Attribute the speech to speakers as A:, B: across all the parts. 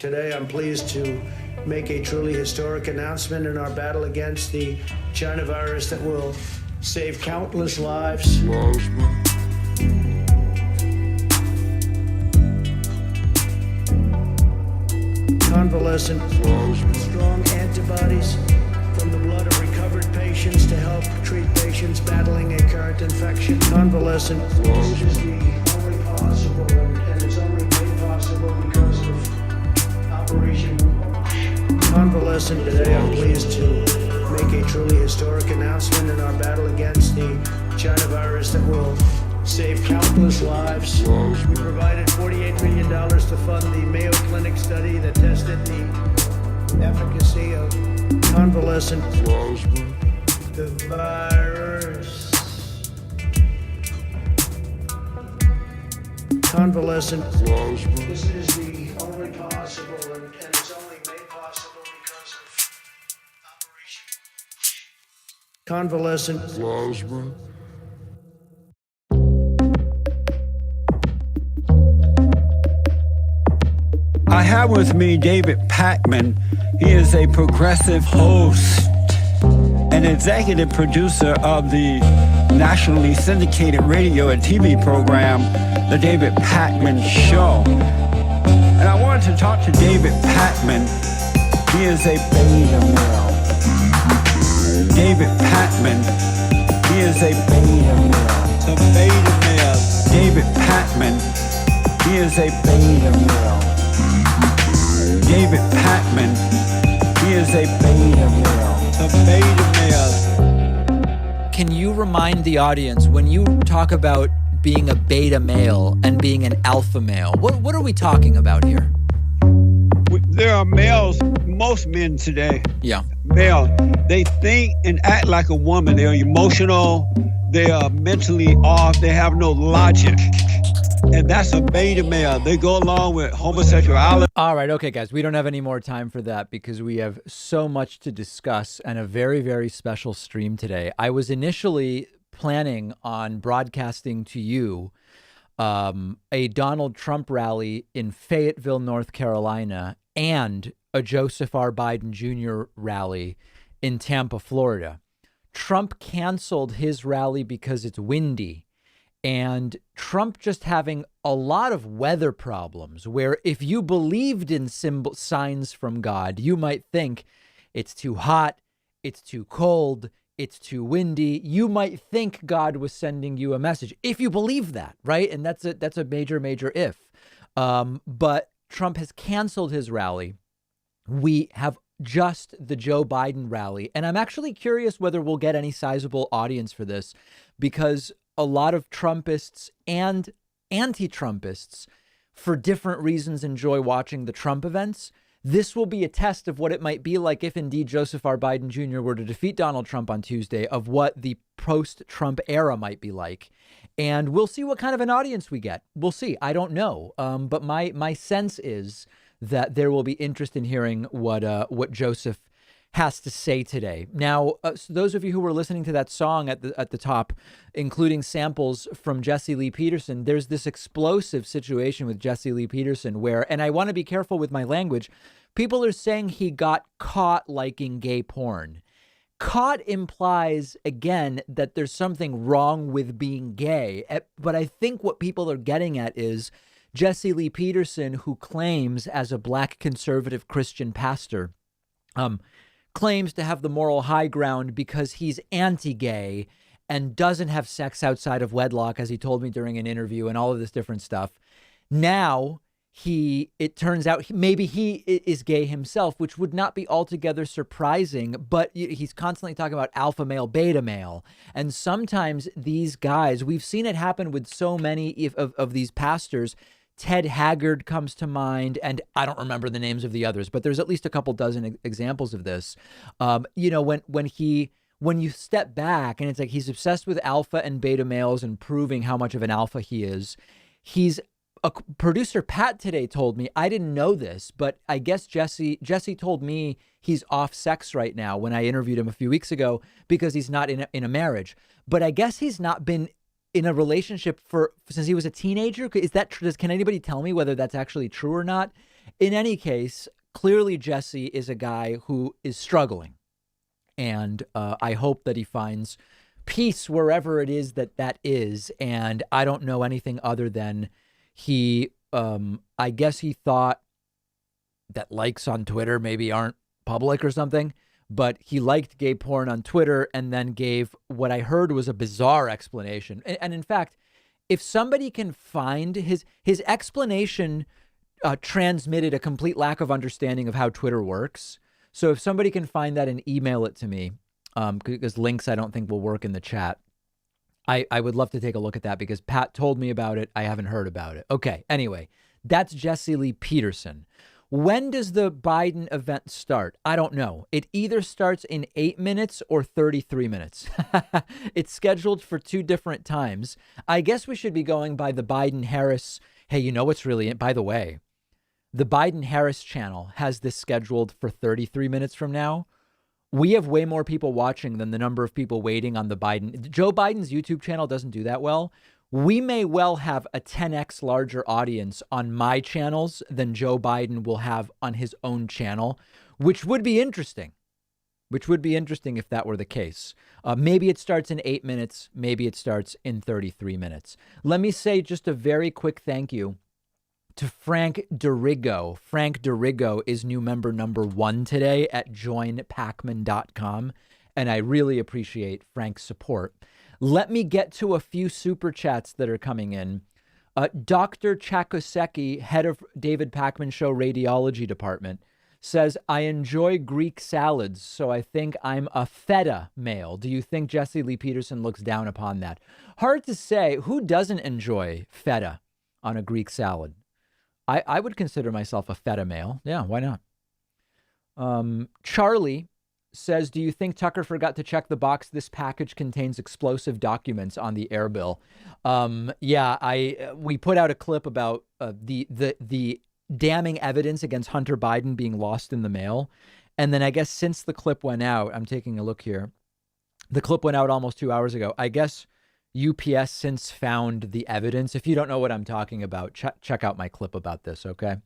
A: Today, I'm pleased to make a truly historic announcement in our battle against the China virus that will save countless lives. Convalescent, strong antibodies from the blood of recovered patients to help treat patients battling a current infection. Convalescent, this is the only possible, and it's only made possible because of Operation Convalescent. Today, I'm pleased to make a truly historic announcement in our battle against the China virus that will save countless lives. We provided $48 million to fund the Mayo Clinic study that tested the efficacy of convalescent the virus. Convalescent. This is the only possible, and it's only made possible because of Operation Convalescent Plasma.
B: I have with me David Pakman. He is a progressive host and executive producer of the nationally syndicated radio and TV program, The David Pakman Show. And I wanted to talk to David Pakman. He is a beta male. David Pakman. He is a beta male. A beta male. David Pakman. He is a beta male. David Pakman, he is a beta male. A beta male.
C: Can you remind the audience, when you talk about being a beta male and being an alpha male, what are we talking about here?
B: There are males, most men today.
C: Yeah.
B: Male. They think and act like a woman. They're emotional. They are mentally off. They have no logic. And that's a beta male. They go along with homosexuality.
C: All right. Okay, guys, we don't have any more time for that because we have so much to discuss and a very, very special stream today. I was initially planning on broadcasting to you a Donald Trump rally in Fayetteville, North Carolina, and a Joseph R. Biden Jr. rally in Tampa, Florida. Trump canceled his rally because it's windy. And Trump just having a lot of weather problems where if you believed in signs from God, you might think it's too hot, it's too cold, it's too windy. You might think God was sending you a message if you believe that, right? And that's a major, major if. But Trump has canceled his rally. We have just the Joe Biden rally. And I'm actually curious whether we'll get any sizable audience for this because a lot of Trumpists and anti-Trumpists, for different reasons, enjoy watching the Trump events. This will be a test of what it might be like if indeed Joseph R. Biden Jr. were to defeat Donald Trump on Tuesday, of what the post-Trump era might be like. And we'll see what kind of an audience we get. We'll see. I don't know. But my sense is that there will be interest in hearing what Joseph has to say today. Now, so those of you who were listening to that song at the top, including samples from Jesse Lee Peterson, there's this explosive situation with Jesse Lee Peterson where, and I want to be careful with my language, people are saying he got caught liking gay porn. Caught implies, again, that there's something wrong with being gay. But I think what people are getting at is Jesse Lee Peterson, who claims as a black conservative Christian pastor, claims to have the moral high ground because he's anti-gay and doesn't have sex outside of wedlock, as he told me during an interview, and all of this different stuff. Now, it turns out maybe he is gay himself, which would not be altogether surprising, but he's constantly talking about alpha male, beta male. And sometimes these guys, we've seen it happen with so many of these pastors. Ted Haggard comes to mind, and I don't remember the names of the others, but there's at least a couple dozen examples of this. When you step back and it's like he's obsessed with alpha and beta males and proving how much of an alpha he is. Producer Pat today told me, I didn't know this, but I guess Jesse told me he's off sex right now when I interviewed him a few weeks ago because he's not in a marriage. But I guess he's not been in a relationship since he was a teenager. Is that true? Can anybody tell me whether that's actually true or not? In any case, clearly Jesse is a guy who is struggling. And I hope that he finds peace wherever it is that is. And I don't know anything other than I guess he thought that likes on Twitter maybe aren't public or something, but he liked gay porn on Twitter and then gave what I heard was a bizarre explanation. And in fact, if somebody can find his explanation transmitted a complete lack of understanding of how Twitter works. So if somebody can find that and email it to me, because links I don't think will work in the chat, I would love to take a look at that because Pat told me about it. I haven't heard about it. Okay, anyway, that's Jesse Lee Peterson. When does the Biden event start? I don't know. It either starts in 8 minutes or 33 minutes. It's scheduled for 2 different times. I guess we should be going by the Biden-Harris. Hey, you know what's really, by the way, the Biden-Harris channel has this scheduled for 33 minutes from now. We have way more people watching than the number of people waiting on the Biden. Joe Biden's YouTube channel doesn't do that well. We may well have a 10x larger audience on my channels than Joe Biden will have on his own channel, which would be interesting. If that were the case. Maybe it starts in 8 minutes. Maybe it starts in 33 minutes. Let me say just a very quick thank you to Frank Dorigo. Frank Dorigo is new member number 1 today at joinpacman.com. And I really appreciate Frank's support. Let me get to a few super chats that are coming in. Dr. Chakoseki, head of David Pakman Show Radiology Department, says, I enjoy Greek salads, so I think I'm a feta male. Do you think Jesse Lee Peterson looks down upon that? Hard to say. Who doesn't enjoy feta on a Greek salad? I would consider myself a feta male. Yeah, why not? Charlie says, do you think Tucker forgot to check the box? This package contains explosive documents on the air bill. We put out a clip about the damning evidence against Hunter Biden being lost in the mail. And then I guess since the clip went out, I'm taking a look here. The clip went out almost 2 hours ago. I guess UPS since found the evidence. If you don't know what I'm talking about, check out my clip about this, okay?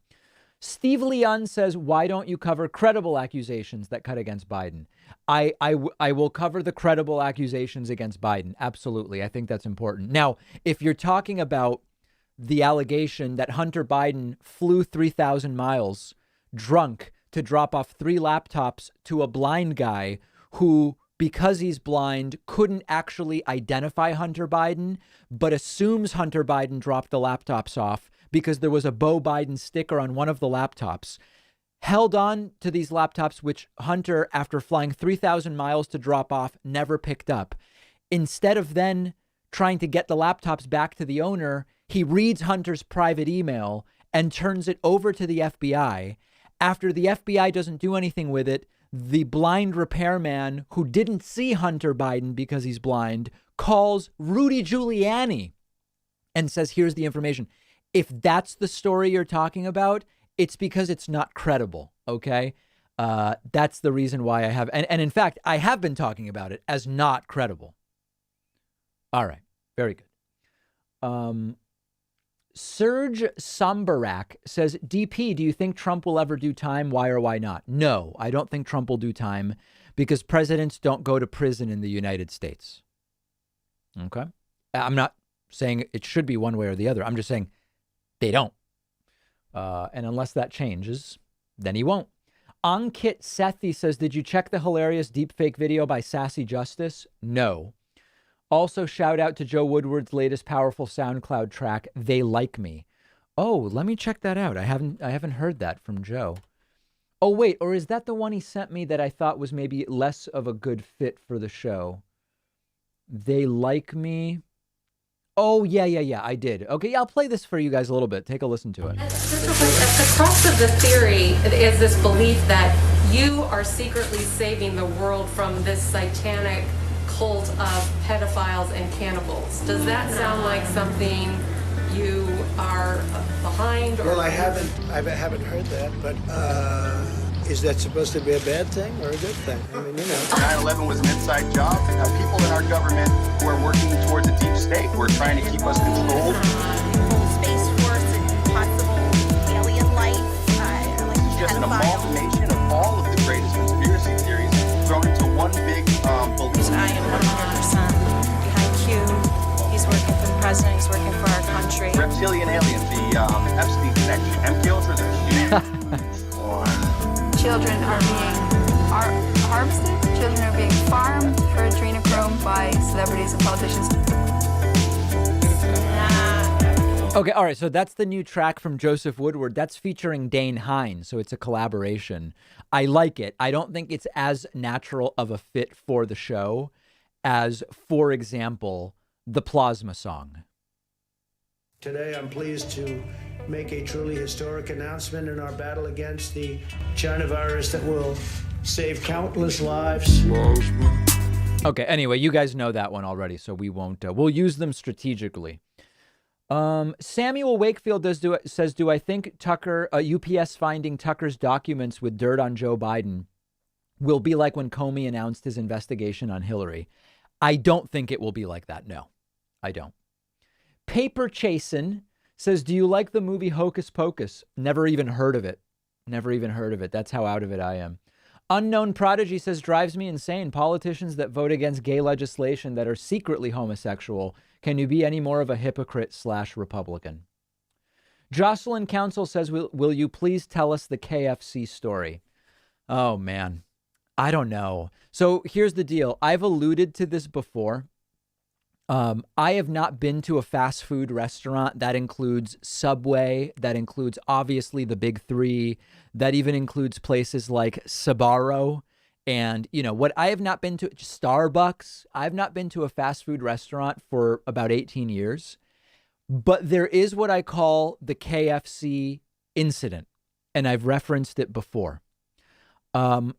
C: Steve Leon says, why don't you cover credible accusations that cut against Biden? I will cover the credible accusations against Biden. Absolutely. I think that's important. Now, if you're talking about the allegation that Hunter Biden flew 3,000 miles drunk to drop off 3 laptops to a blind guy who, because he's blind, couldn't actually identify Hunter Biden, but assumes Hunter Biden dropped the laptops off because there was a Beau Biden sticker on one of the laptops, held on to these laptops, which Hunter, after flying 3,000 miles to drop off, never picked up. Instead of then trying to get the laptops back to the owner, he reads Hunter's private email and turns it over to the FBI. After the FBI doesn't do anything with it, the blind repairman who didn't see Hunter Biden because he's blind calls Rudy Giuliani and says, here's the information. If that's the story you're talking about, it's because it's not credible. Okay. That's the reason why I have. And in fact, I have been talking about it as not credible. All right. Very good. Serge Sombarak says, DP, do you think Trump will ever do time? Why or why not? No, I don't think Trump will do time because presidents don't go to prison in the United States. Okay. I'm not saying it should be one way or the other. I'm just saying they don't. And unless that changes, then he won't. Ankit Sethi says, did you check the hilarious deepfake video by Sassy Justice? No. Also, shout out to Joe Woodward's latest powerful SoundCloud track, They Like Me. Oh, let me check that out. I haven't heard that from Joe. Oh, wait, or is that the one he sent me that I thought was maybe less of a good fit for the show? They Like Me. Oh, yeah, I did. Okay, I'll play this for you guys a little bit. Take a listen to it.
D: Just real quick, at the crux of the theory is this belief that you are secretly saving the world from this satanic cult of pedophiles and cannibals. Does that sound like something you are behind?
A: Well, I haven't heard that, but is that supposed to be a bad thing or a good thing? I mean,
E: 9/11 was an inside job. People in our government who are working towards a deep state who are trying to keep us controlled.
F: Space Force and possible alien life.
E: There's an amalgamation of all of the greatest conspiracy theories thrown into one big belief.
F: I am 100% behind Q. He's working for the president. He's working for our country.
E: Reptilian aliens, the Epstein connection, MK Ultra, they're huge.
G: Children are being harvested. Children are being farmed for adrenochrome by celebrities and politicians.
C: Okay, all right, so that's the new track from Joseph Woodward. That's featuring Dane Hines, so it's a collaboration. I like it. I don't think it's as natural of a fit for the show as, for example, the Plasma song.
A: Today, I'm pleased to make a truly historic announcement in our battle against the China virus that will save countless lives.
C: Okay, anyway, you guys know that one already, so we won't. We'll use them strategically. Samuel Wakefield says, do I think UPS finding Tucker's documents with dirt on Joe Biden will be like when Comey announced his investigation on Hillary? I don't think it will be like that. No, I don't. Paper Chasin says, do you like the movie Hocus Pocus? Never even heard of it. Never even heard of it. That's how out of it I am. Unknown Prodigy says, drives me insane. Politicians that vote against gay legislation that are secretly homosexual. Can you be any more of a hypocrite/Republican? Jocelyn Council says, will you please tell us the KFC story? Oh, man. I don't know. So here's the deal. I've alluded to this before. I have not been to a fast food restaurant. That includes Subway. That includes, obviously, the big three. That even includes places like Sbarro. And, you know, what I have not been to, Starbucks. I've not been to a fast food restaurant for about 18 years. But there is what I call the KFC incident. And I've referenced it before. I'll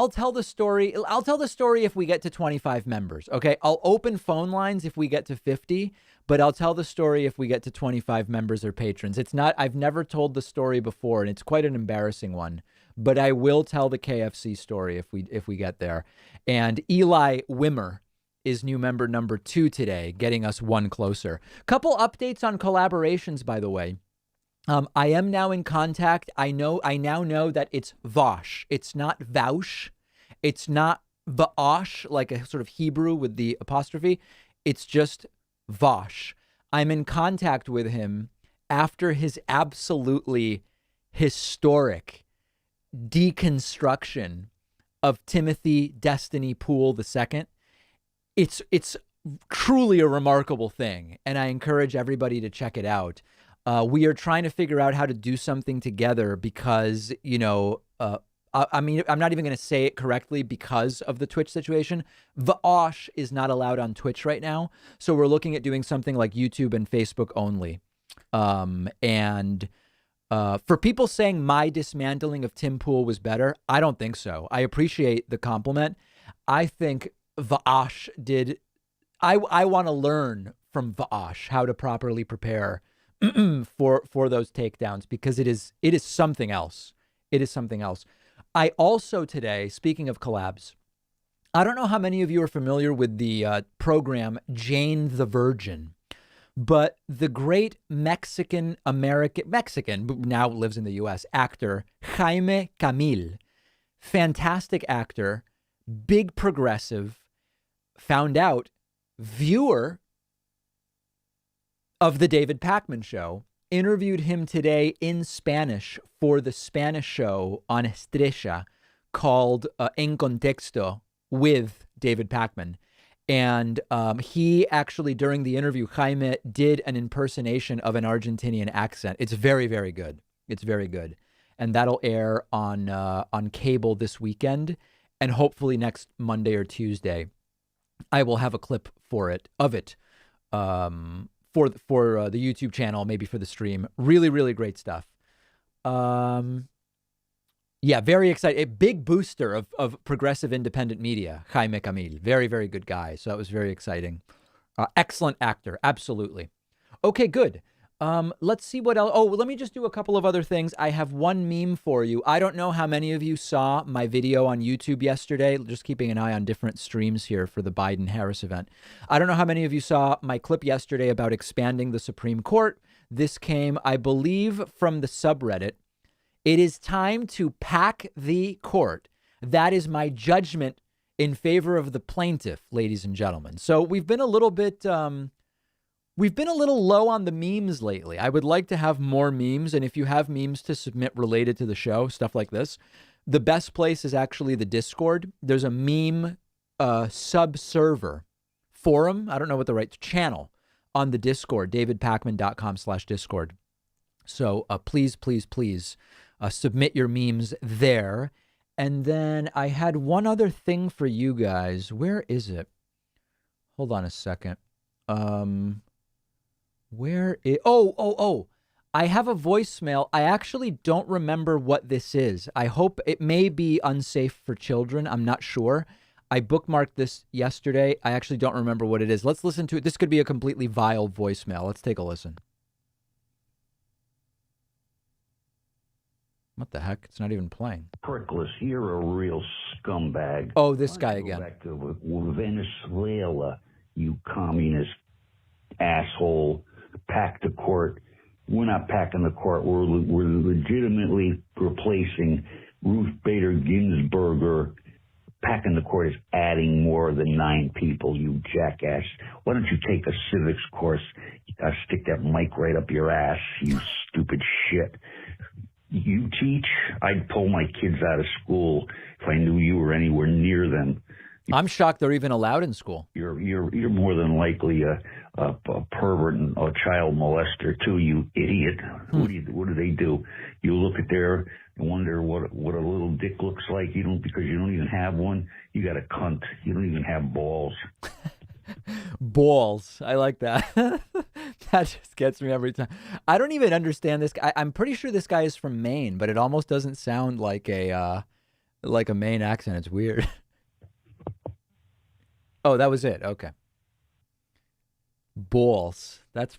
C: tell the story. I'll tell the story if we get to 25 members. Okay. I'll open phone lines if we get to 50, but I'll tell the story if we get to 25 members or patrons. I've never told the story before, and it's quite an embarrassing one, but I will tell the KFC story if we get there. And Eli Wimmer is new member number 2 today, getting us one closer. Couple updates on collaborations, by the way. I am now in contact. I now know that it's Vosh. It's not Vaush. It's not Va'osh, like a sort of Hebrew with the apostrophe. It's just Vosh. I'm in contact with him after his absolutely historic deconstruction of Timothy Destiny Poole II. It's truly a remarkable thing, and I encourage everybody to check it out. We are trying to figure out how to do something together because, you know, I mean, I'm not even going to say it correctly because of the Twitch situation. Va'osh is not allowed on Twitch right now. So we're looking at doing something like YouTube and Facebook only. For people saying my dismantling of Tim Pool was better, I don't think so. I appreciate the compliment. I think Va'osh did. I want to learn from Va'osh how to properly prepare for those takedowns, because it is something else. It is something else. I also today, speaking of collabs, I don't know how many of you are familiar with the program Jane the Virgin, but the great Mexican, who now lives in the U.S., actor Jaime Camil, fantastic actor, big progressive, found out, viewer of the David Pakman Show, interviewed him today in Spanish for the Spanish show on Estrella called En Contexto with David Pakman. And he actually, during the interview, Jaime did an impersonation of an Argentinian accent. It's very, very good. It's very good. And that'll air on cable this weekend. And hopefully next Monday or Tuesday, I will have a clip for it. For the YouTube channel, maybe for the stream. Really, really great stuff. Yeah, very excited. A big booster of progressive independent media, Jaime Camil. Very, very good guy. So that was very exciting. Excellent actor. Absolutely. Okay, good. Let's see what else. Oh, let me just do a couple of other things. I have one meme for you. I don't know how many of you saw my video on YouTube yesterday. Just keeping an eye on different streams here for the Biden-Harris event. I don't know how many of you saw my clip yesterday about expanding the Supreme Court. This came, I believe, from the subreddit. It is time to pack the court. That is my judgment in favor of the plaintiff, ladies and gentlemen. So we've been a little low on the memes lately. I would like to have more memes. And if you have memes to submit related to the show, stuff like this, the best place is actually the Discord. There's a meme sub-server forum. I don't know what the right channel on the Discord, davidpakman.com/Discord. So please submit your memes there. And then I had one other thing for you guys. Where is it? Hold on a second. I have a voicemail. I actually don't remember what this is. I hope it may be unsafe for children. I'm not sure. I bookmarked this yesterday. I actually don't remember what it is. Let's listen to it. This could be a completely vile voicemail. Let's take a listen. What the heck? It's not even playing.
H: Perkless, you're a real scumbag.
C: Oh, this guy again.
H: Go back to Venezuela, you communist asshole. Pack the court. We're not packing the court. We're legitimately replacing Ruth Bader Ginsburg. Packing the court is adding more than 9 people, you jackass. Why don't you take a civics course? Stick that mic right up your ass, you stupid shit. You teach? I'd pull my kids out of school if I knew you were anywhere near them.
C: I'm shocked they're even allowed in school.
H: You're more than likely a pervert and a child molester too, you idiot. What do they do? You look at there and wonder what a little dick looks like. Because you don't even have one. You got a cunt. You don't even have balls.
C: Balls. I like that. That just gets me every time. I don't even understand this guy. I'm pretty sure this guy is from Maine, but it almost doesn't sound like a Maine accent. It's weird. Oh, that was it. Okay. Balls. That's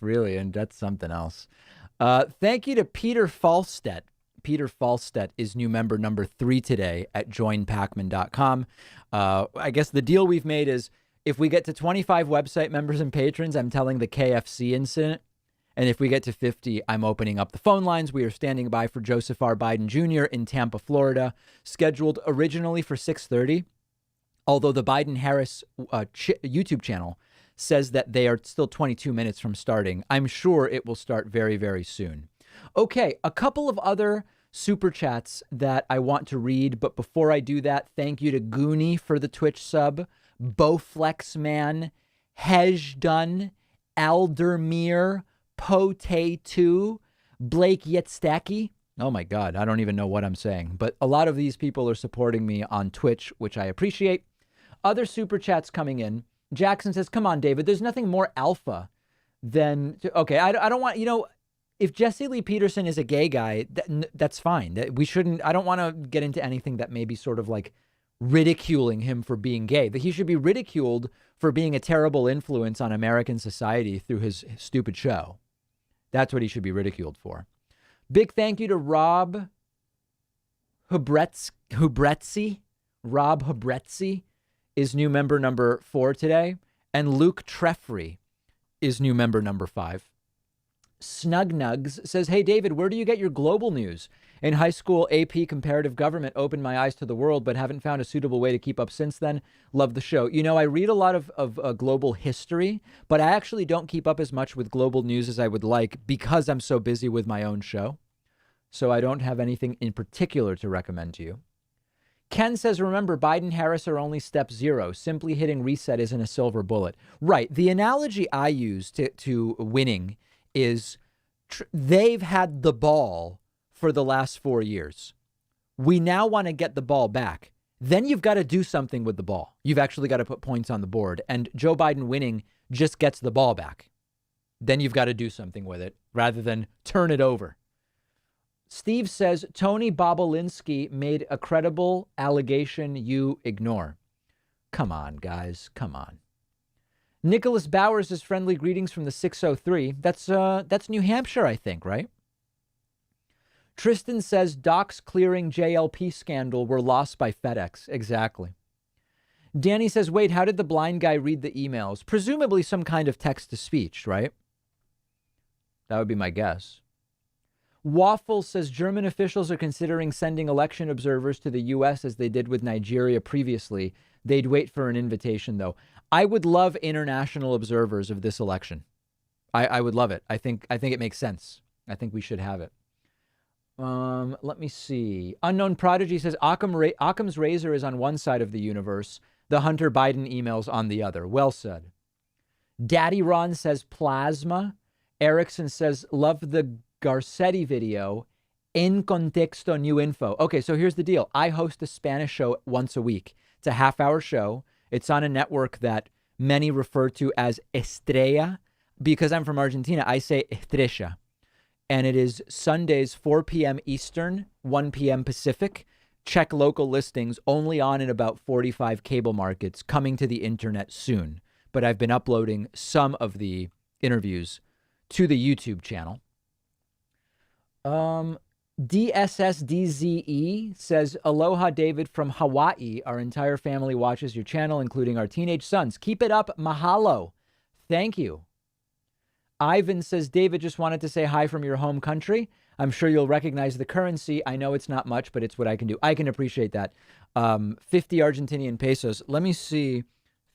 C: something else. Thank you to Peter Falstedt. Peter Falstedt is new member number 3 today at joinpakman.com. I guess the deal we've made is if we get to 25 website members and patrons, I'm telling the KFC incident. And if we get to 50, I'm opening up the phone lines. We are standing by for Joseph R. Biden Jr. in Tampa, Florida, scheduled originally for 6:30. Although the Biden-Harris YouTube channel says that they are still 22 minutes from starting. I'm sure it will start very, very soon. Okay, a couple of other super chats that I want to read. But before I do that, thank you to Goonie for the Twitch sub, Bowflexman, Hejdan, Aldermere, Pote2, Blake Yetstaki. Oh my God, I don't even know what I'm saying. But a lot of these people are supporting me on Twitch, which I appreciate. Other super chats coming in. Jackson says, come on, David, there's nothing more alpha than... Okay, I don't want... if Jesse Lee Peterson is a gay guy, that's fine. We shouldn't... I don't want to get into anything that may be sort of like ridiculing him for being gay. That he should be ridiculed for being a terrible influence on American society through his stupid show. That's what he should be ridiculed for. Big thank you to Rob Hubretzi. Rob Hubretzi is new member number 4 today. And Luke Treffrey is new member number 5. Snug Nugs says, hey, David, where do you get your global news? In high school, AP Comparative Government opened my eyes to the world, but haven't found a suitable way to keep up since then. Love the show. I read a lot of global history, but I actually don't keep up as much with global news as I would like because I'm so busy with my own show. So I don't have anything in particular to recommend to you. Ken says, remember, Biden-Harris are only step 0. Simply hitting reset isn't a silver bullet. Right. The analogy I use to winning is they've had the ball for the last 4 years. We now want to get the ball back. Then you've got to do something with the ball. You've actually got to put points on the board. And Joe Biden winning just gets the ball back. Then you've got to do something with it rather than turn it over. Steve says, Tony Bobulinski made a credible allegation you ignore. Come on, guys. Come on. Nicholas Bowers says friendly greetings from the 603. That's New Hampshire, I think, right? Tristan says docs clearing JLP scandal were lost by FedEx. Exactly. Danny says, wait, how did the blind guy read the emails? Presumably some kind of text to speech, right? That would be my guess. Waffle says German officials are considering sending election observers to the U.S. as they did with Nigeria previously. They'd wait for an invitation, though. I would love international observers of this election. I would love it. I think it makes sense. I think we should have it. Let me see. Unknown Prodigy says Occam's razor is on one side of the universe. The Hunter Biden emails on the other. Well said. Daddy Ron says plasma. Erickson says love the Garcetti video. En contexto new info. Okay, so here's the deal. I host a Spanish show once a week. It's a half-hour show. It's on a network that many refer to as Estrella. Because I'm from Argentina, I say Estrella. And it is Sundays, 4 p.m. Eastern, 1 p.m. Pacific. Check local listings, only on in about 45 cable markets, coming to the internet soon. But I've been uploading some of the interviews to the YouTube channel. DSSDZE says, Aloha, David from Hawaii. Our entire family watches your channel, including our teenage sons. Keep it up. Mahalo. Thank you. Ivan says, David, just wanted to say hi from your home country. I'm sure you'll recognize the currency. I know it's not much, but it's what I can do. I can appreciate that. 50 Argentinian pesos. Let me see.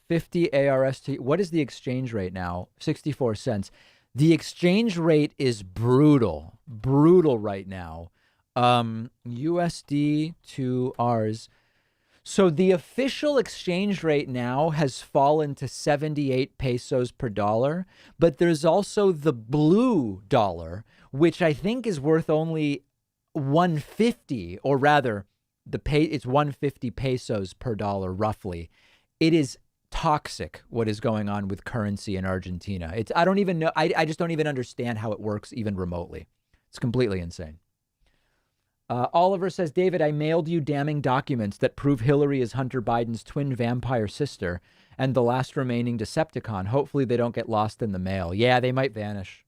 C: 50 ARST. What is the exchange rate now? 64 cents. The exchange rate is brutal. Brutal right now. USD to ours. So the official exchange rate now has fallen to 78 pesos per dollar, but there's also the blue dollar, which I think is worth only 150, or rather, it's 150 pesos per dollar roughly. It is toxic what is going on with currency in Argentina. I don't even know. I just don't even understand how it works even remotely. It's completely insane. Oliver says, David, I mailed you damning documents that prove Hillary is Hunter Biden's twin vampire sister and the last remaining Decepticon. Hopefully they don't get lost in the mail. Yeah, they might vanish.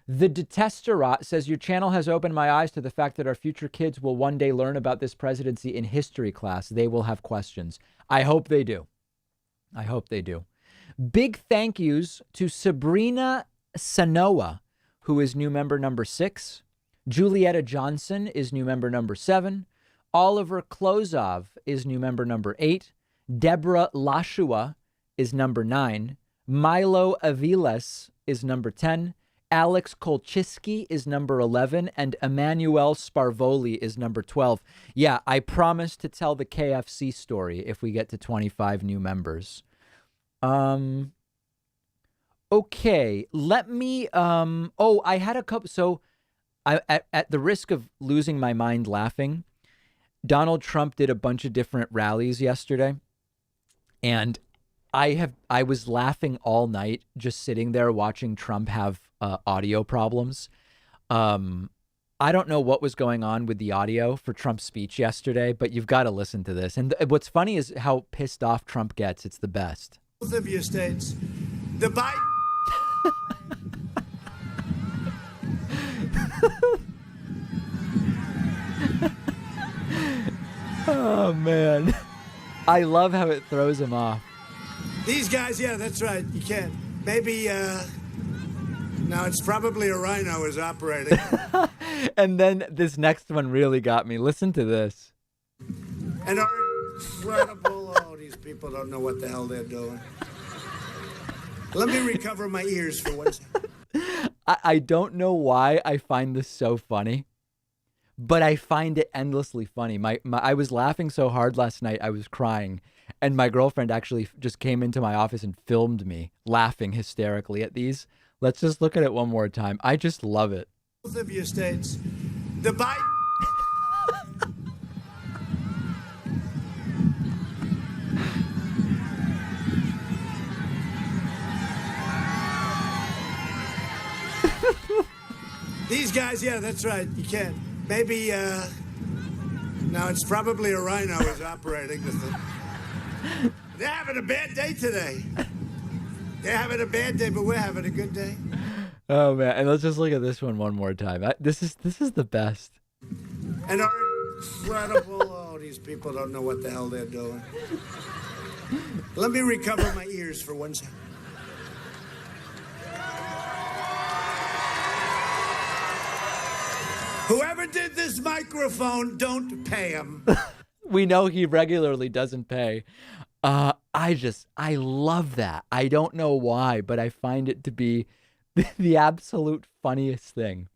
C: The Detesterat says, your channel has opened my eyes to the fact that our future kids will one day learn about this presidency in history class. They will have questions. I hope they do. I hope they do. Big thank yous to Sabrina Sanoa, who is new member number 6. Julietta Johnson is new member number 7. Oliver Klozov is new member number 8. Deborah Lashua is number 9. Milo Aviles is number 10. Alex Kolchiski is number 11. And Emmanuel Sparvoli is number 12. Yeah, I promise to tell the KFC story if we get to 25 new members. Okay, let me, I had a couple, so at the risk of losing my mind laughing, Donald Trump did a bunch of different rallies yesterday, and I was laughing all night just sitting there watching Trump have audio problems. I don't know what was going on with the audio for Trump's speech yesterday, but you've got to listen to this. And what's funny is how pissed off Trump gets. It's the best.
A: Both of you states, the Biden...
C: Oh, man. I love how it throws him off.
A: These guys, yeah, that's right. You can't. Maybe, no, it's probably a rhino is operating.
C: And then this next one really got me. Listen to this.
A: And our incredible, oh, these people don't know what the hell they're doing. Let me recover my ears for 1 second.
C: I don't know why I find this so funny, but I find it endlessly funny. I was laughing so hard last night, I was crying. And my girlfriend actually just came into my office and filmed me laughing hysterically at these. Let's just look at it one more time. I just love it.
A: Both of you states, the Biden... These guys, yeah, that's right. You can't. Maybe, no, it's probably a rhino is operating. They're having a bad day today. They're having a bad day, but we're having a good day.
C: Oh, man. And let's just look at this one more time. This is the best.
A: And our incredible, oh, these people don't know what the hell they're doing. Let me recover my ears for 1 second. Whoever did this microphone, don't pay him.
C: We know he regularly doesn't pay. I love that. I don't know why, but I find it to be the absolute funniest thing.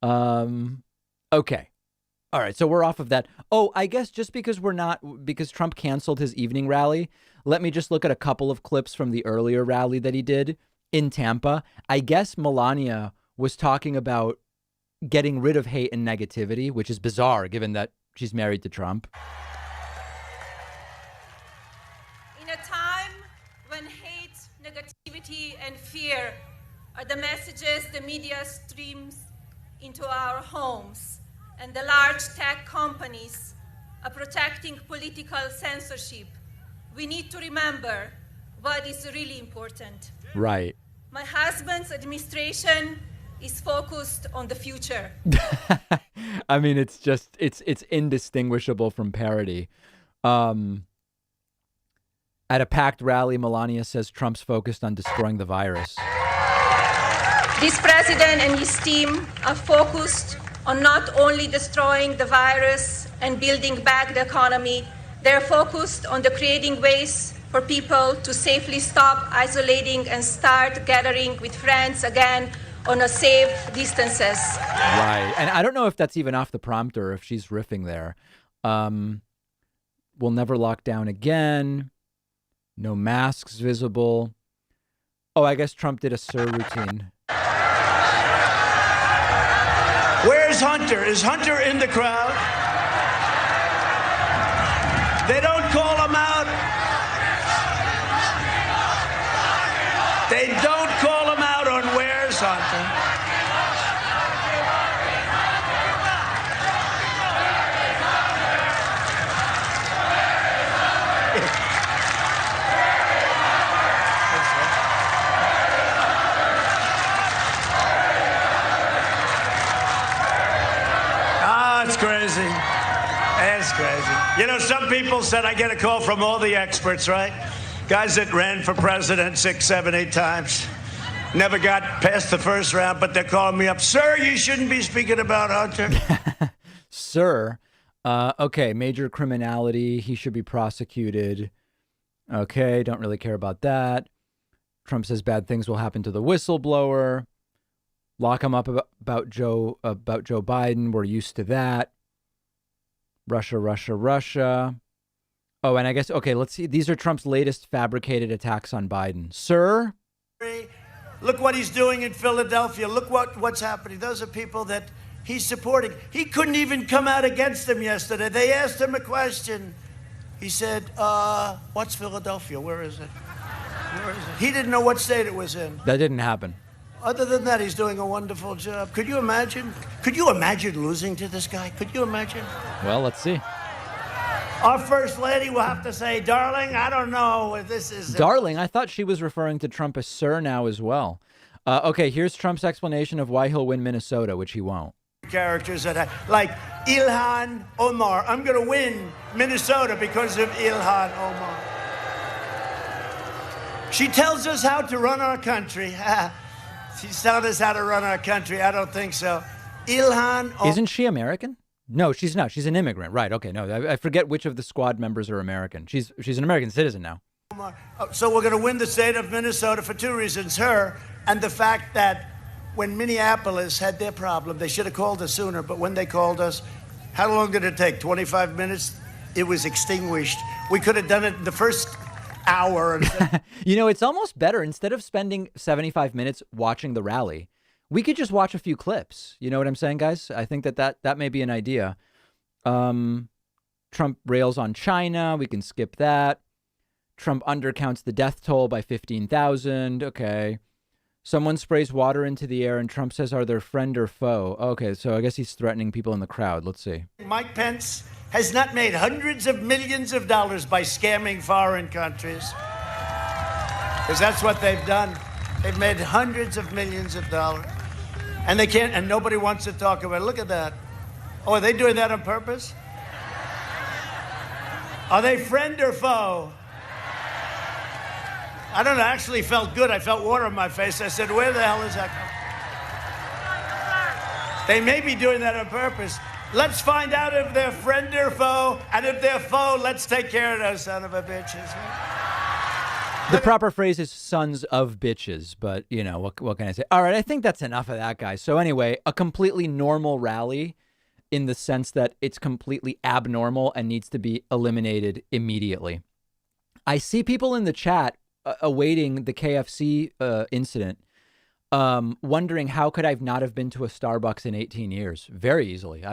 C: Okay. All right, so we're off of that. Oh, I guess just because Trump canceled his evening rally, let me just look at a couple of clips from the earlier rally that he did in Tampa. I guess Melania was talking about getting rid of hate and negativity, which is bizarre given that she's married to Trump.
F: In a time when hate, negativity, and fear are the messages the media streams into our homes, and the large tech companies are protecting political censorship, we need to remember what is really important.
C: Right.
F: My husband's administration is focused on the future.
C: I mean, it's indistinguishable from parody. At a packed rally, Melania says Trump's focused on destroying the virus.
F: This president and his team are focused on not only destroying the virus and building back the economy, they're focused on creating ways for people to safely stop isolating and start gathering with friends again on a safe distances.
C: Right. And I don't know if that's even off the prompter, if she's riffing there. We'll never lock down again. No masks visible. Oh, I guess Trump did a Sir routine.
A: Where's Hunter? Is Hunter in the crowd? They don't call him out. They don't call him out on where's Hunter. It's crazy. It's crazy. You know, some people said I get a call from all the experts, right? Guys that ran for president 6, 7, 8 times. Never got past the first round, but they're calling me up. Sir, you shouldn't be speaking about Hunter.
C: Sir, okay, major criminality. He should be prosecuted. Okay, don't really care about that. Trump says bad things will happen to the whistleblower. Lock him up about Joe Biden. We're used to that. Russia. Oh, and I guess, okay, let's see. These are Trump's latest fabricated attacks on Biden. Sir?
A: Look what he's doing in Philadelphia. Look what's happening. Those are people that he's supporting. He couldn't even come out against them yesterday. They asked him a question. He said, what's Philadelphia? Where is it? Where is it? He didn't know what state it was in.
C: That didn't happen.
A: Other than that, he's doing a wonderful job. Could you imagine? Could you imagine losing to this guy? Could you imagine?
C: Well, let's see.
A: Our first lady will have to say, darling, I don't know if this is...
C: Darling? I thought she was referring to Trump as sir now as well. Okay, here's Trump's explanation of why he'll win Minnesota, which he won't.
A: Characters that like Ilhan Omar. I'm going to win Minnesota because of Ilhan Omar. She tells us how to run our country. She's telling us how to run our country. I don't think so. Ilhan Omar.
C: Isn't she American? No, she's not. She's an immigrant. Right. Okay. No, I forget which of the squad members are American. She's an American citizen now.
A: So we're going to win the state of Minnesota for 2 reasons. Her and the fact that when Minneapolis had their problem, they should have called us sooner. But when they called us, how long did it take? 25 minutes? It was extinguished. We could have done it in the first hour.
C: You know, it's almost better. Instead of spending 75 minutes watching the rally, we could just watch a few clips. You know what I'm saying, guys? I think that may be an idea. Trump rails on China. We can skip that. Trump undercounts the death toll by 15,000. Okay. Someone sprays water into the air and Trump says, are they friend or foe? Okay, so I guess he's threatening people in the crowd. Let's see.
A: Mike Pence has not made hundreds of millions of dollars by scamming foreign countries. Because that's what they've done. They've made hundreds of millions of dollars. And they can't, and nobody wants to talk about it. Look at that. Oh, are they doing that on purpose? Are they friend or foe? I don't know, I actually felt good. I felt water on my face. I said, where the hell is that coming? They may be doing that on purpose. Let's find out if they're friend or foe, and if they're foe, let's take care of those son of a bitches.
C: The proper phrase is sons of bitches, but, you know, what can I say? All right, I think that's enough of that, guys. So anyway, a completely normal rally in the sense that it's completely abnormal and needs to be eliminated immediately. I see people in the chat awaiting the KFC incident, wondering how could I not have been to a Starbucks in 18 years? Very easily.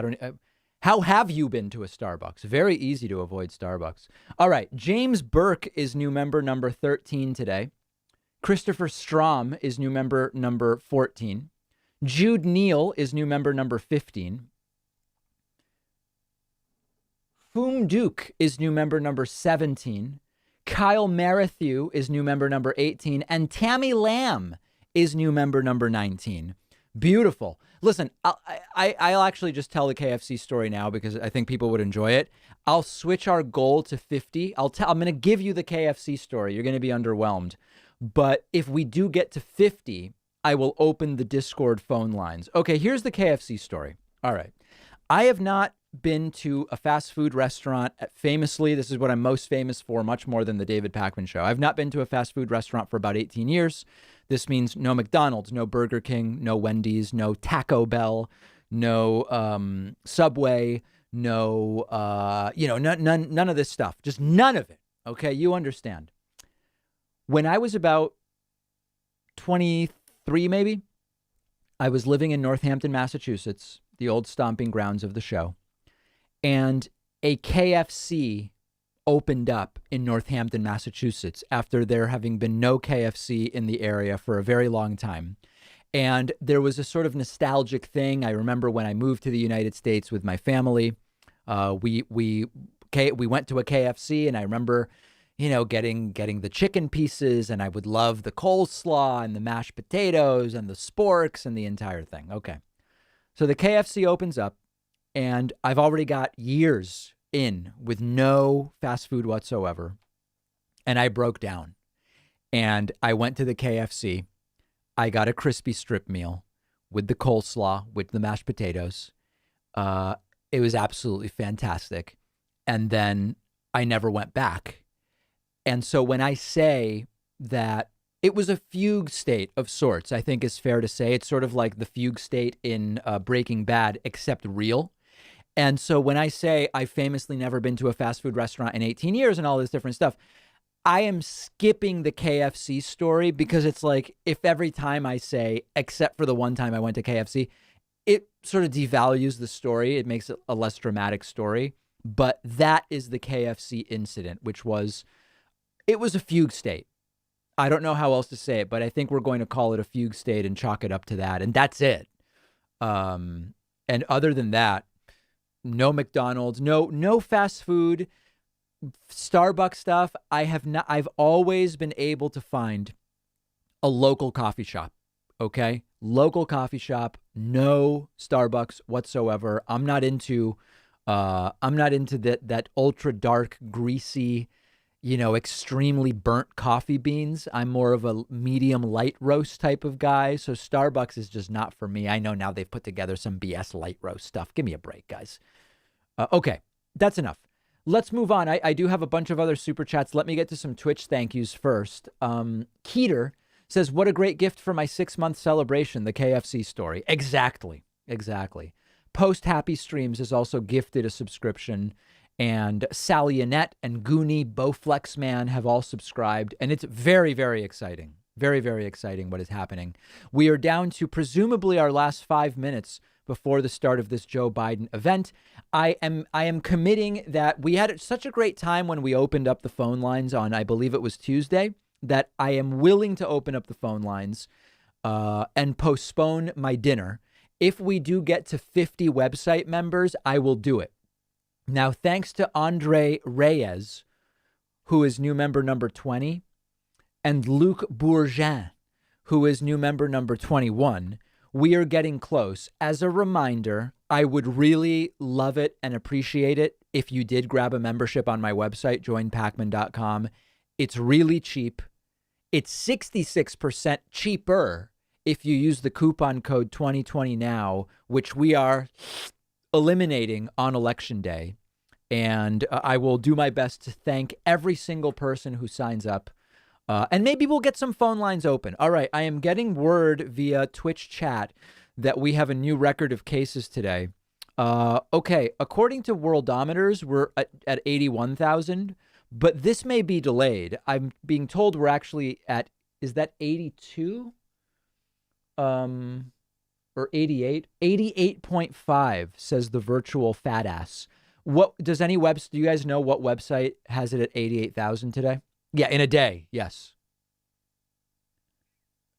C: How have you been to a Starbucks? Very easy to avoid Starbucks. All right. James Burke is new member number 13 today. Christopher Strom is new member number 14. Jude Neal is new member number 15. Foom Duke is new member number 17. Kyle Marathew is new member number 18. And Tammy Lamb is new member number 19. Beautiful. Listen, I'll actually just tell the KFC story now because I think people would enjoy it. I'll switch our goal to 50. I'm going to give you the KFC story. You're going to be underwhelmed. But if we do get to 50, I will open the Discord phone lines. Okay, here's the KFC story. All right. I have not been to a fast food restaurant. Famously, this is what I'm most famous for, much more than the David Pakman Show. I've not been to a fast food restaurant for about 18 years. This means no McDonald's, no Burger King, no Wendy's, no Taco Bell, no Subway, no, none of this stuff. Just none of it. Okay, you understand. When I was about 23, maybe, I was living in Northampton, Massachusetts, the old stomping grounds of the show. And a KFC opened up in Northampton, Massachusetts, after there having been no KFC in the area for a very long time. And there was a sort of nostalgic thing. I remember when I moved to the United States with my family, we went to a KFC, and I remember, getting the chicken pieces, and I would love the coleslaw and the mashed potatoes and the sporks and the entire thing. Okay. So the KFC opens up, and I've already got years in with no fast food whatsoever. And I broke down, and I went to the KFC. I got a crispy strip meal with the coleslaw, with the mashed potatoes. It was absolutely fantastic. And then I never went back. And so when I say that it was a fugue state of sorts, I think is fair to say. It's sort of like the fugue state in Breaking Bad, except real. And so when I say I've famously never been to a fast food restaurant in 18 years and all this different stuff, I am skipping the KFC story because it's like if every time I say, except for the one time I went to KFC, it sort of devalues the story. It makes it a less dramatic story. But that is the KFC incident, which was, it was a fugue state. I don't know how else to say it, but I think we're going to call it a fugue state and chalk it up to that. And that's it. And other than that, no McDonald's, no fast food, Starbucks stuff. I've always been able to find a local coffee shop. Okay. Local coffee shop, no Starbucks whatsoever. I'm not into that ultra dark, greasy, extremely burnt coffee beans. I'm more of a medium light roast type of guy. So Starbucks is just not for me. I know now they've put together some BS light roast stuff. Give me a break, guys. Okay, that's enough. Let's move on. I do have a bunch of other super chats. Let me get to some Twitch thank yous first. Keeter says, what a great gift for my 6-month celebration, the KFC story. Exactly. Post Happy Streams is also gifted a subscription. And Sally Annette and Goonie, Bowflexman have all subscribed. And it's very, very exciting. Very, very exciting what is happening. We are down to presumably our last 5 minutes before the start of this Joe Biden event. I am committing that we had such a great time when we opened up the phone lines on, I believe it was Tuesday, that I am willing to open up the phone lines and postpone my dinner. If we do get to 50 website members, I will do it. Now, thanks to Andre Reyes, who is new member number 20, and Luc Bourgeon, who is new member number 21, we are getting close. As a reminder, I would really love it and appreciate it if you did grab a membership on my website, joinpacman.com. It's really cheap. It's 66% cheaper if you use the coupon code 2020 now, which we are eliminating on Election Day. And I will do my best to thank every single person who signs up. And maybe we'll get some phone lines open. All right. I am getting word via Twitch chat that we have a new record of cases today. Okay. According to Worldometers, we're at 81,000, but this may be delayed. I'm being told we're actually at, is that 82? Or 88? 88.5 says the virtual fat ass. What does any website, do you guys know what website has it at 88,000 today? Yeah, in a day. Yes.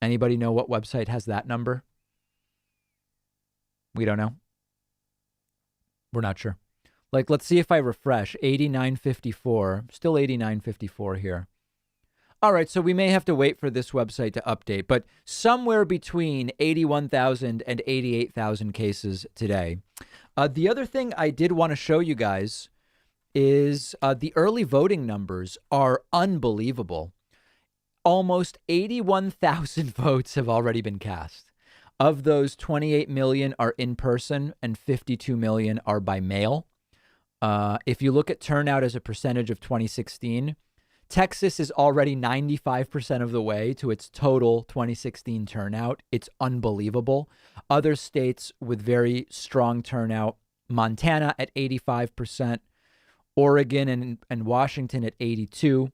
C: Anybody know what website has that number? We don't know. We're not sure. Like, let's see if I refresh. 8954. Still 8954 here. All right, so we may have to wait for this website to update, but somewhere between 81,000 and 88,000 cases today. The other thing I did want to show you guys is the early voting numbers are unbelievable. Almost 81,000 votes have already been cast. Of those, 28 million are in person and 52 million are by mail. If you look at turnout as a percentage of 2016, Texas is already 95% of the way to its total 2016 turnout. It's unbelievable. Other states with very strong turnout, Montana at 85%, Oregon and Washington at 82%,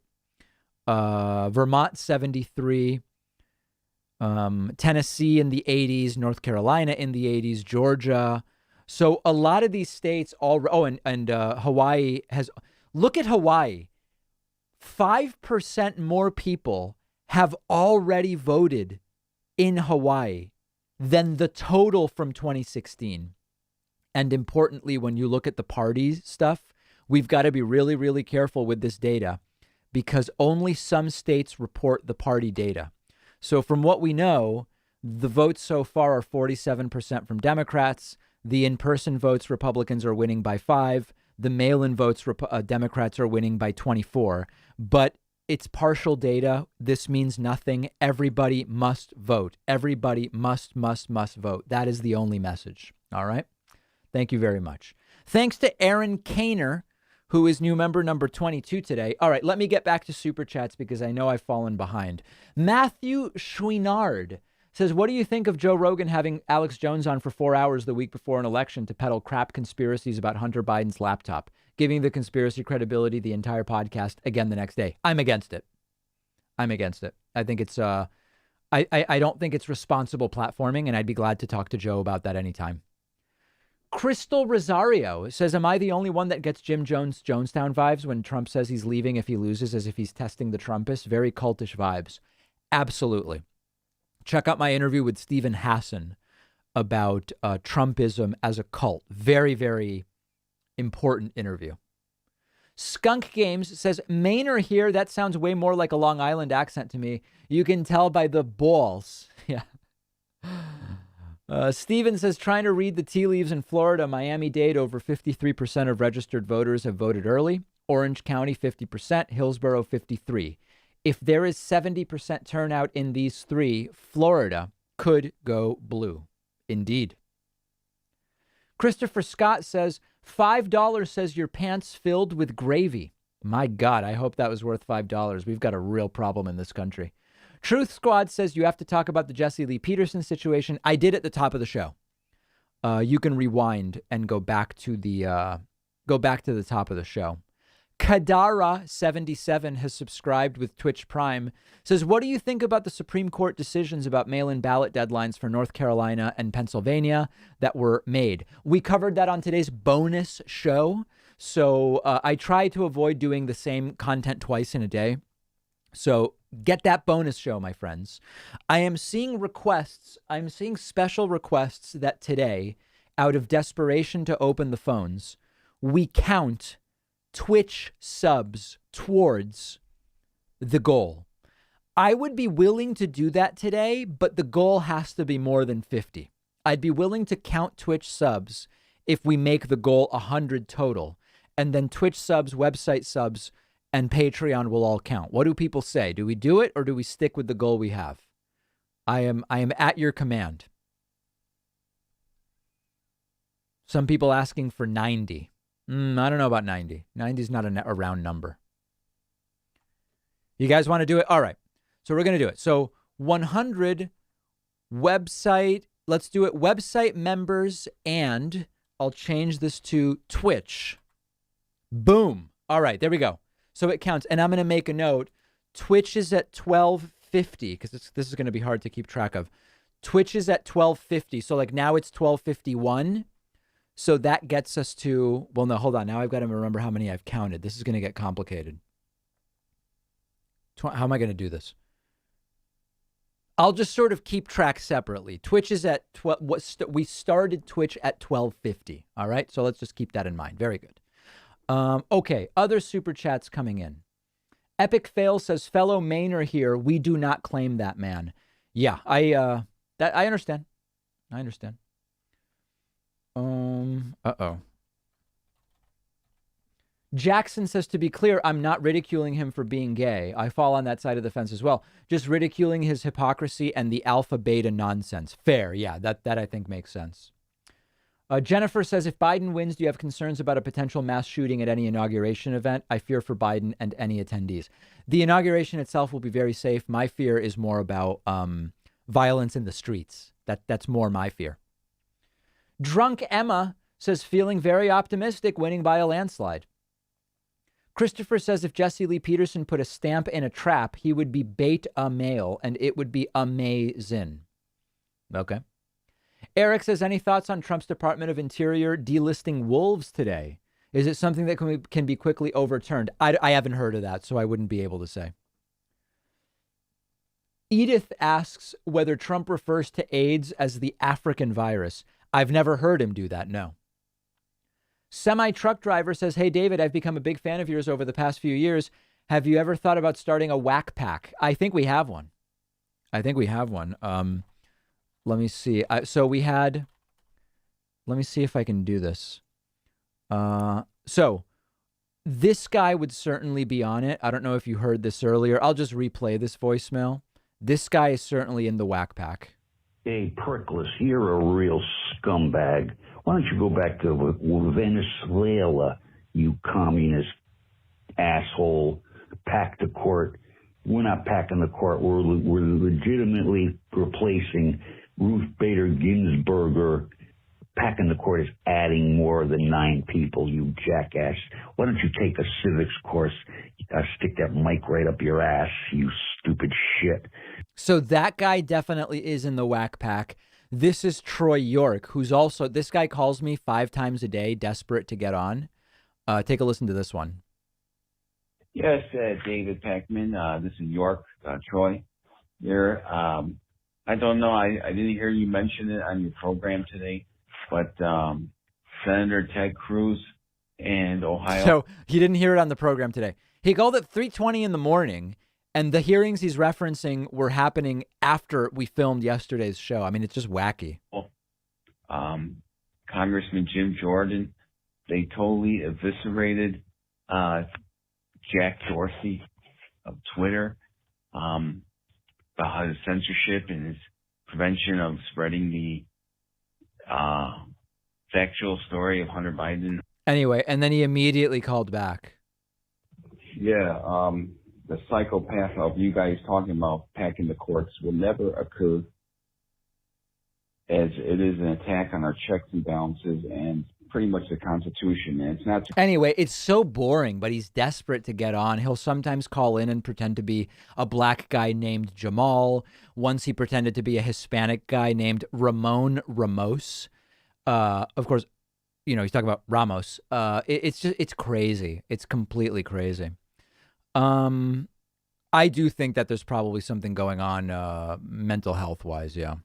C: Vermont 73%, Tennessee in the 80s, North Carolina in the 80s, Georgia. So a lot of these states and Hawaii has, look at Hawaii. 5% more people have already voted in Hawaii than the total from 2016. And importantly, when you look at the party stuff, we've got to be really, really careful with this data because only some states report the party data. So from what we know, the votes so far are 47% from Democrats. The in-person votes, Republicans are winning by 5. The mail-in votes, Democrats are winning by 24. But it's partial data. This means nothing. Everybody must vote. Everybody must vote. That is the only message. All right? Thank you very much. Thanks to Aaron Kaner, who is new member number 22 today. All right, let me get back to Super Chats because I know I've fallen behind. Matthew Schweinard says, what do you think of Joe Rogan having Alex Jones on for 4 hours the week before an election to peddle crap conspiracies about Hunter Biden's laptop, giving the conspiracy credibility the entire podcast again the next day? I'm against it. I think it's, I don't think it's responsible platforming, and I'd be glad to talk to Joe about that anytime. Crystal Rosario says, am I the only one that gets Jim Jones Jonestown vibes when Trump says he's leaving if he loses, as if he's testing the Trumpists? Very cultish vibes. Absolutely. Check out my interview with Stephen Hassan about Trumpism as a cult. Very, very important interview. Skunk Games says, Mainer here, that sounds way more like a Long Island accent to me. You can tell by the balls. Yeah. Steven says, trying to read the tea leaves in Florida, Miami-Dade, over 53% of registered voters have voted early. Orange County, 50%. Hillsborough, 53%. If there is 70% turnout in these three, Florida could go blue. Indeed. Christopher Scott says, $5 says your pants filled with gravy. My God, I hope that was worth $5. We've got a real problem in this country. Truth Squad says you have to talk about the Jesse Lee Peterson situation. I did at the top of the show. You can rewind and go back to the top of the show. Kadara77 has subscribed with Twitch Prime. Says, what do you think about the Supreme Court decisions about mail-in ballot deadlines for North Carolina and Pennsylvania that were made? We covered that on today's bonus show. So I try to avoid doing the same content twice in a day. So get that bonus show, my friends. I am seeing requests. I'm seeing special requests that today, out of desperation to open the phones, we count Twitch subs towards the goal. I would be willing to do that today, but the goal has to be more than 50. I'd be willing to count Twitch subs if we make the goal 100 total, and then Twitch subs, website subs, and Patreon will all count. What do people say? Do we do it or do we stick with the goal we have? I am at your command. Some people asking for 90. I don't know about 90. 90 is not a round number. You guys want to do it? All right. So we're going to do it. So 100 website. Let's do it. Website members, and I'll change this to Twitch. Boom. All right. There we go. So it counts. And I'm going to make a note. Twitch is at 1250 because this is going to be hard to keep track of. Twitch is at 1250. So like now it's 1251. So that gets us to, well, no, hold on. Now I've got to remember how many I've counted. This is going to get complicated. How am I going to do this? I'll just sort of keep track separately. Twitch is at 12. We started Twitch at 1250. All right. So let's just keep that in mind. Very good. Okay. Other super chats coming in. Epic Fail says, fellow Mainer here. We do not claim that man. Yeah, I understand. I understand. Uh-oh. Jackson says, to be clear, I'm not ridiculing him for being gay. I fall on that side of the fence as well. Just ridiculing his hypocrisy and the alpha beta nonsense. Fair. Yeah, that I think makes sense. Jennifer says, if Biden wins, do you have concerns about a potential mass shooting at any inauguration event? I fear for Biden and any attendees. The inauguration itself will be very safe. My fear is more about violence in the streets. That's more my fear. Drunk Emma says, feeling very optimistic, winning by a landslide. Christopher says, if Jesse Lee Peterson put a stamp in a trap, he would be bait a male, and it would be amazing. Okay. Eric says, any thoughts on Trump's Department of Interior delisting wolves today? Is it something that can be quickly overturned? I haven't heard of that, so I wouldn't be able to say. Edith asks whether Trump refers to AIDS as the African virus. I've never heard him do that, no. Semi-truck driver says, hey, David, I've become a big fan of yours over the past few years. Have you ever thought about starting a whack pack? I think we have one. Let me see. Let me see if I can do this. So this guy would certainly be on it. I don't know if you heard this earlier. I'll just replay this voicemail. This guy is certainly in the whack pack.
H: Hey, Prickless, you're a real scumbag. Why don't you go back to Venezuela, you communist asshole? Pack the court. We're not packing the court. We're legitimately replacing Ruth Bader Ginsburg. Packing the court is adding more than 9 people, you jackass. Why don't you take a civics course? Stick that mic right up your ass, you stupid shit.
C: So that guy definitely is in the whack pack. This is Troy York, who's also, this guy calls me 5 times a day, desperate to get on. Take a listen to this one.
I: Yes, David Packman. This is York, Troy here. I don't know. I didn't hear you mention it on your program today, but Senator Ted Cruz and Ohio.
C: So he didn't hear it on the program today. He called at 3:20 in the morning, and the hearings he's referencing were happening after we filmed yesterday's show. I mean, it's just wacky.
I: Congressman Jim Jordan, they totally eviscerated Jack Dorsey of Twitter about his censorship and his prevention of spreading the factual story of Hunter Biden.
C: Anyway, and then he immediately called back.
I: Yeah, the psychopath of you guys talking about packing the courts will never occur, as it is an attack on our checks and balances and pretty much the Constitution. And it's not.
C: Anyway, it's so boring, but he's desperate to get on. He'll sometimes call in and pretend to be a black guy named Jamal. Once he pretended to be a Hispanic guy named Ramon Ramos. Of course, you know, he's talking about Ramos. It's crazy. It's completely crazy. I do think that there's probably something going on mental health wise. Yeah.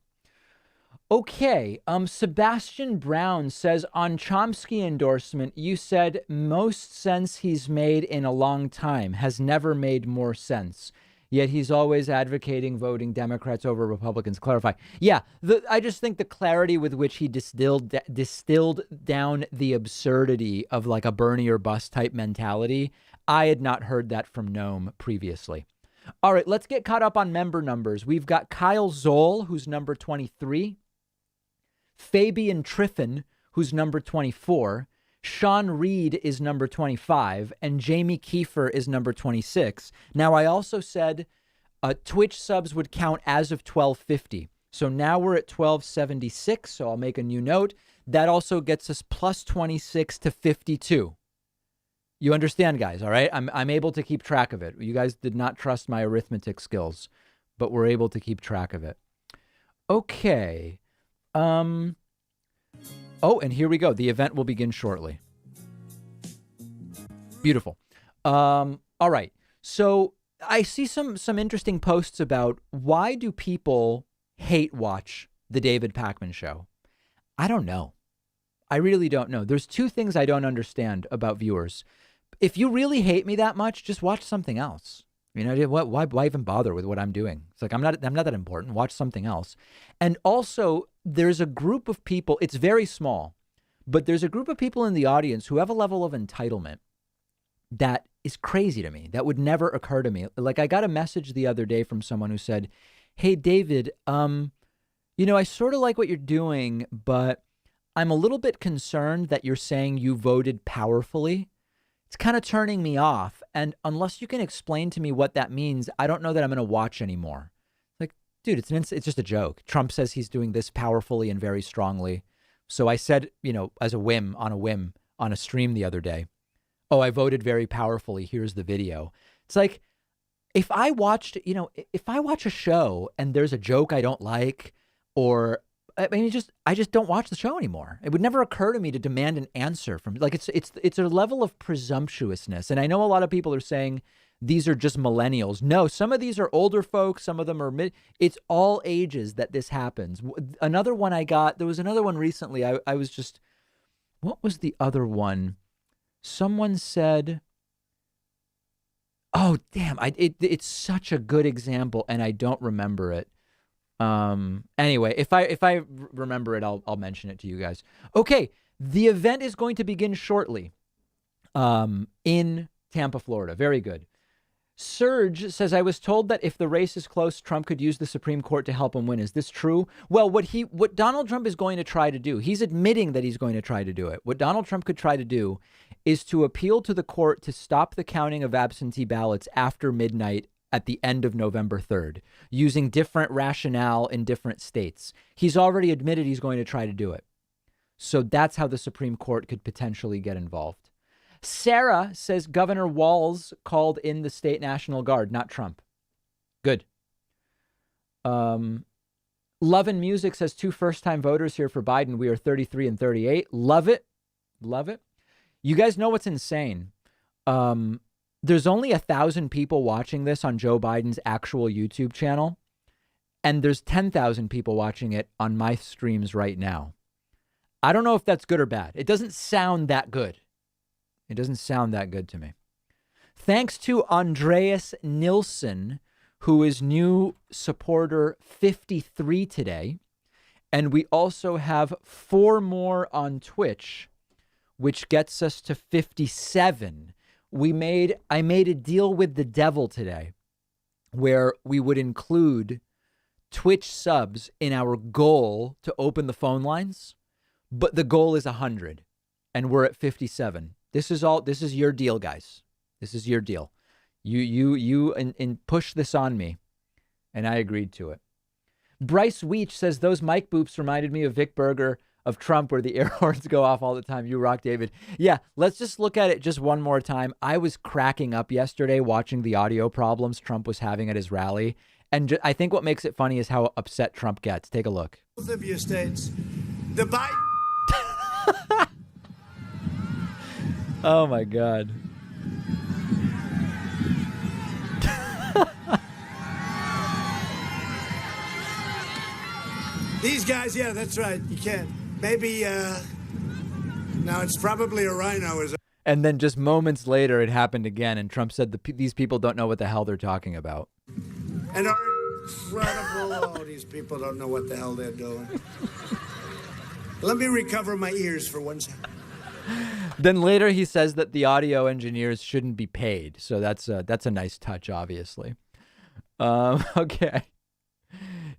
C: Okay. Sebastian Brown says, on Chomsky endorsement, you said most sense he's made in a long time, has never made more sense. Yet he's always advocating voting Democrats over Republicans. Clarify. Yeah, I just think the clarity with which he distilled down the absurdity of like a Bernie or bust type mentality, I had not heard that from Noam previously. All right, let's get caught up on member numbers. We've got Kyle Zoll, who's number 23. Fabian Triffin, who's number 24. Sean Reed is number 25. And Jamie Kiefer is number 26. Now, I also said Twitch subs would count as of 1250. So now we're at 1276. So I'll make a new note. That also gets us plus 26 to 52. You understand, guys, all right? I'm able to keep track of it. You guys did not trust my arithmetic skills, but we're able to keep track of it. Okay. Oh, and here we go. The event will begin shortly. Beautiful. All right. So I see some interesting posts about why do people hate watch the David Pakman Show? I don't know. I really don't know. There's two things I don't understand about viewers. If you really hate me that much, just watch something else. You know, why even bother with what I'm doing? It's like, I'm not that important. Watch something else. And also, there's a group of people, it's very small, but there's a group of people in the audience who have a level of entitlement that is crazy to me. That would never occur to me. Like, I got a message the other day from someone who said, "Hey, David, you know, I sort of like what you're doing, but I'm a little bit concerned that you're saying you voted powerfully. It's kind of turning me off. And unless you can explain to me what that means, I don't know that I'm going to watch anymore." Like, dude, it's just a joke. Trump says he's doing this powerfully and very strongly. So I said, you know, as a whim on a stream the other day, "Oh, I voted very powerfully. Here's the video." It's like, if I watch a show and there's a joke I don't like, or I just don't watch the show anymore. It would never occur to me to demand an answer from, like, it's a level of presumptuousness. And I know a lot of people are saying these are just millennials. No, some of these are older folks. Some of them are it's all ages that this happens. Another one there was another one recently. I was just, what was the other one? Someone said, oh, damn, it's such a good example and I don't remember it. Anyway, if I remember it, I'll mention it to you guys. Okay. The event is going to begin shortly, in Tampa, Florida. Very good. Serge says, "I was told that if the race is close, Trump could use the Supreme Court to help him win. Is this true?" Well, what Donald Trump is going to try to do, he's admitting that he's going to try to do it. What Donald Trump could try to do is to appeal to the court to stop the counting of absentee ballots after midnight at the end of November 3rd, using different rationale in different states. He's already admitted he's going to try to do it. So that's how the Supreme Court could potentially get involved. Sarah says Governor Walz called in the state National Guard, not Trump. Good. Love and Music says 2 first-time voters here for Biden. We are 33 and 38. Love it. Love it. You guys know what's insane? There's only 1,000 people watching this on Joe Biden's actual YouTube channel. And there's 10,000 people watching it on my streams right now. I don't know if that's good or bad. It doesn't sound that good. It doesn't sound that good to me. Thanks to Andreas Nilsson, who is new supporter 53 today. And we also have 4 more on Twitch, which gets us to 57. I made a deal with the devil today where we would include Twitch subs in our goal to open the phone lines, but the goal is 100 and we're at 57. This is your deal, guys. This is your deal. You push this on me, and I agreed to it. Bryce Weech says those mic boops reminded me of Vic Berger of Trump, where the air horns go off all the time. You rock, David. Yeah, let's just look at it just one more time. I was cracking up yesterday watching the audio problems Trump was having at his rally. And I think what makes it funny is how upset Trump gets. Take a look.
A: Both of you states, the Biden...
C: Oh, my God.
A: These guys, yeah, that's right. You can't. Maybe, now it's probably a rhino.
C: And then just moments later, it happened again. And Trump said these people don't know what the hell they're talking about.
A: And are incredible. Oh, these people don't know what the hell they're doing. Let me recover my ears for 1 second.
C: Then later he says that the audio engineers shouldn't be paid. So that's a nice touch, obviously. Okay.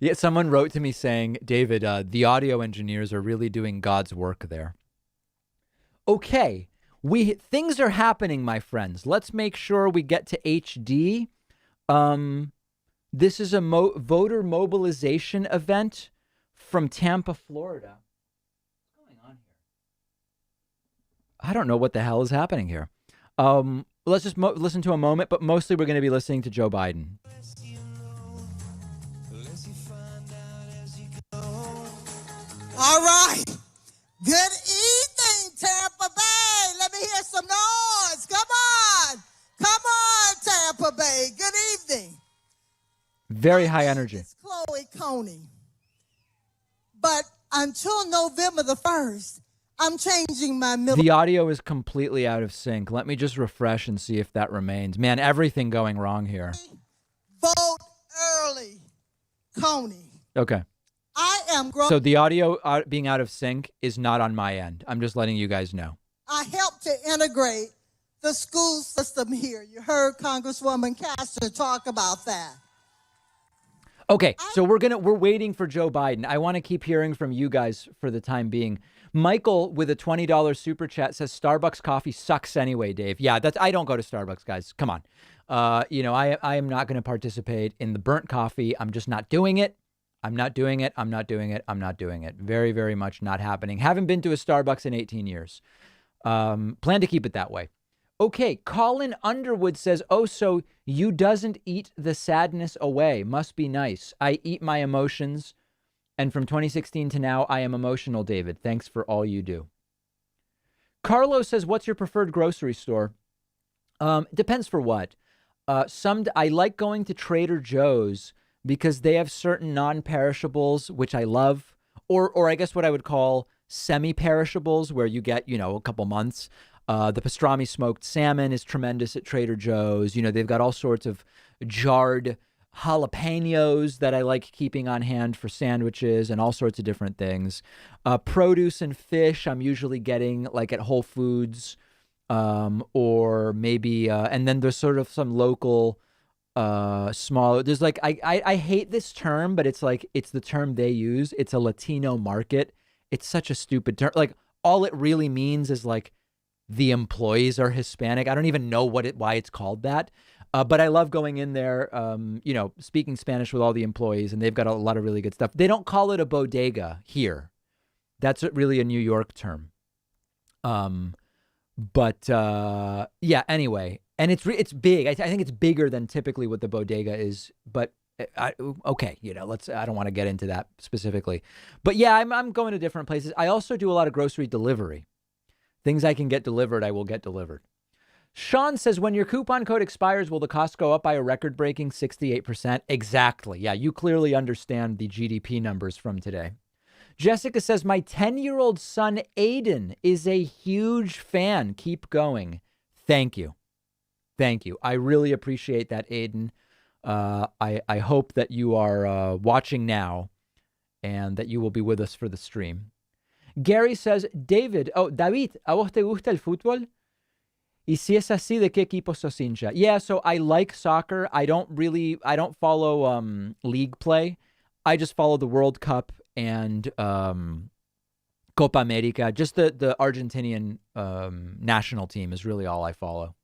C: Yeah, someone wrote to me saying, David, the audio engineers are really doing God's work there. Okay. Things are happening, my friends. Let's make sure we get to HD. This is a voter mobilization event from Tampa, Florida. What's going on here? I don't know what the hell is happening here. Let's just listen to a moment, but mostly we're going to be listening to Joe Biden.
J: All right. Good evening, Tampa Bay. Let me hear some noise. Come on. Come on, Tampa Bay. Good evening.
C: Very high energy.
J: It's Chloe Coney. But until November the 1st, I'm changing my
C: The audio is completely out of sync. Let me just refresh and see if that remains. Man, everything going wrong here.
J: Vote early, Coney.
C: Okay.
J: I am
C: So the audio being out of sync is not on my end. I'm just letting you guys know.
J: I helped to integrate the school system here. You heard Congresswoman Castor talk about that.
C: Okay, so we're waiting for Joe Biden. I want to keep hearing from you guys for the time being. Michael with a $20 super chat says Starbucks coffee sucks anyway, Dave. Yeah, I don't go to Starbucks, guys. Come on. I am not going to participate in the burnt coffee. I'm just not doing it. I'm not doing it. I'm not doing it. I'm not doing it. Very, very much not happening. Haven't been to a Starbucks in 18 years. Plan to keep it that way. Okay, Colin Underwood says, oh, so you doesn't eat the sadness away. Must be nice. I eat my emotions. And from 2016 to now, I am emotional, David. Thanks for all you do. Carlos says, what's your preferred grocery store? Depends for what. I like going to Trader Joe's because they have certain non-perishables, which I love, or I guess what I would call semi-perishables, where you get, a couple months. The pastrami smoked salmon is tremendous at Trader Joe's. They've got all sorts of jarred jalapenos that I like keeping on hand for sandwiches and all sorts of different things. Produce and fish I'm usually getting like at Whole Foods, or maybe, and then there's sort of some local small, there's like, I hate this term, but it's like, it's the term they use. It's a Latino market. It's such a stupid term. Like all it really means is like the employees are Hispanic. I don't even know why it's called that. But I love going in there, speaking Spanish with all the employees, and they've got a lot of really good stuff. They don't call it a bodega here. That's really a New York term. Anyway. And it's big. I think it's bigger than typically what the bodega is. But I don't want to get into that specifically. But yeah, I'm going to different places. I also do a lot of grocery delivery. Things I can get delivered, I will get delivered. Sean says, when your coupon code expires, will the cost go up by a record-breaking 68%? Exactly. Yeah, you clearly understand the GDP numbers from today. Jessica says, my 10-year-old son, Aiden, is a huge fan. Keep going. Thank you. Thank you. I really appreciate that, Aiden. I hope that you are watching now and that you will be with us for the stream. Gary says, David, David, ¿a vos te gusta el fútbol? Y si es así, ¿de qué equipo sos hincha? Yeah, so I like soccer. I don't follow league play. I just follow the World Cup and Copa America. Just the Argentinian national team is really all I follow.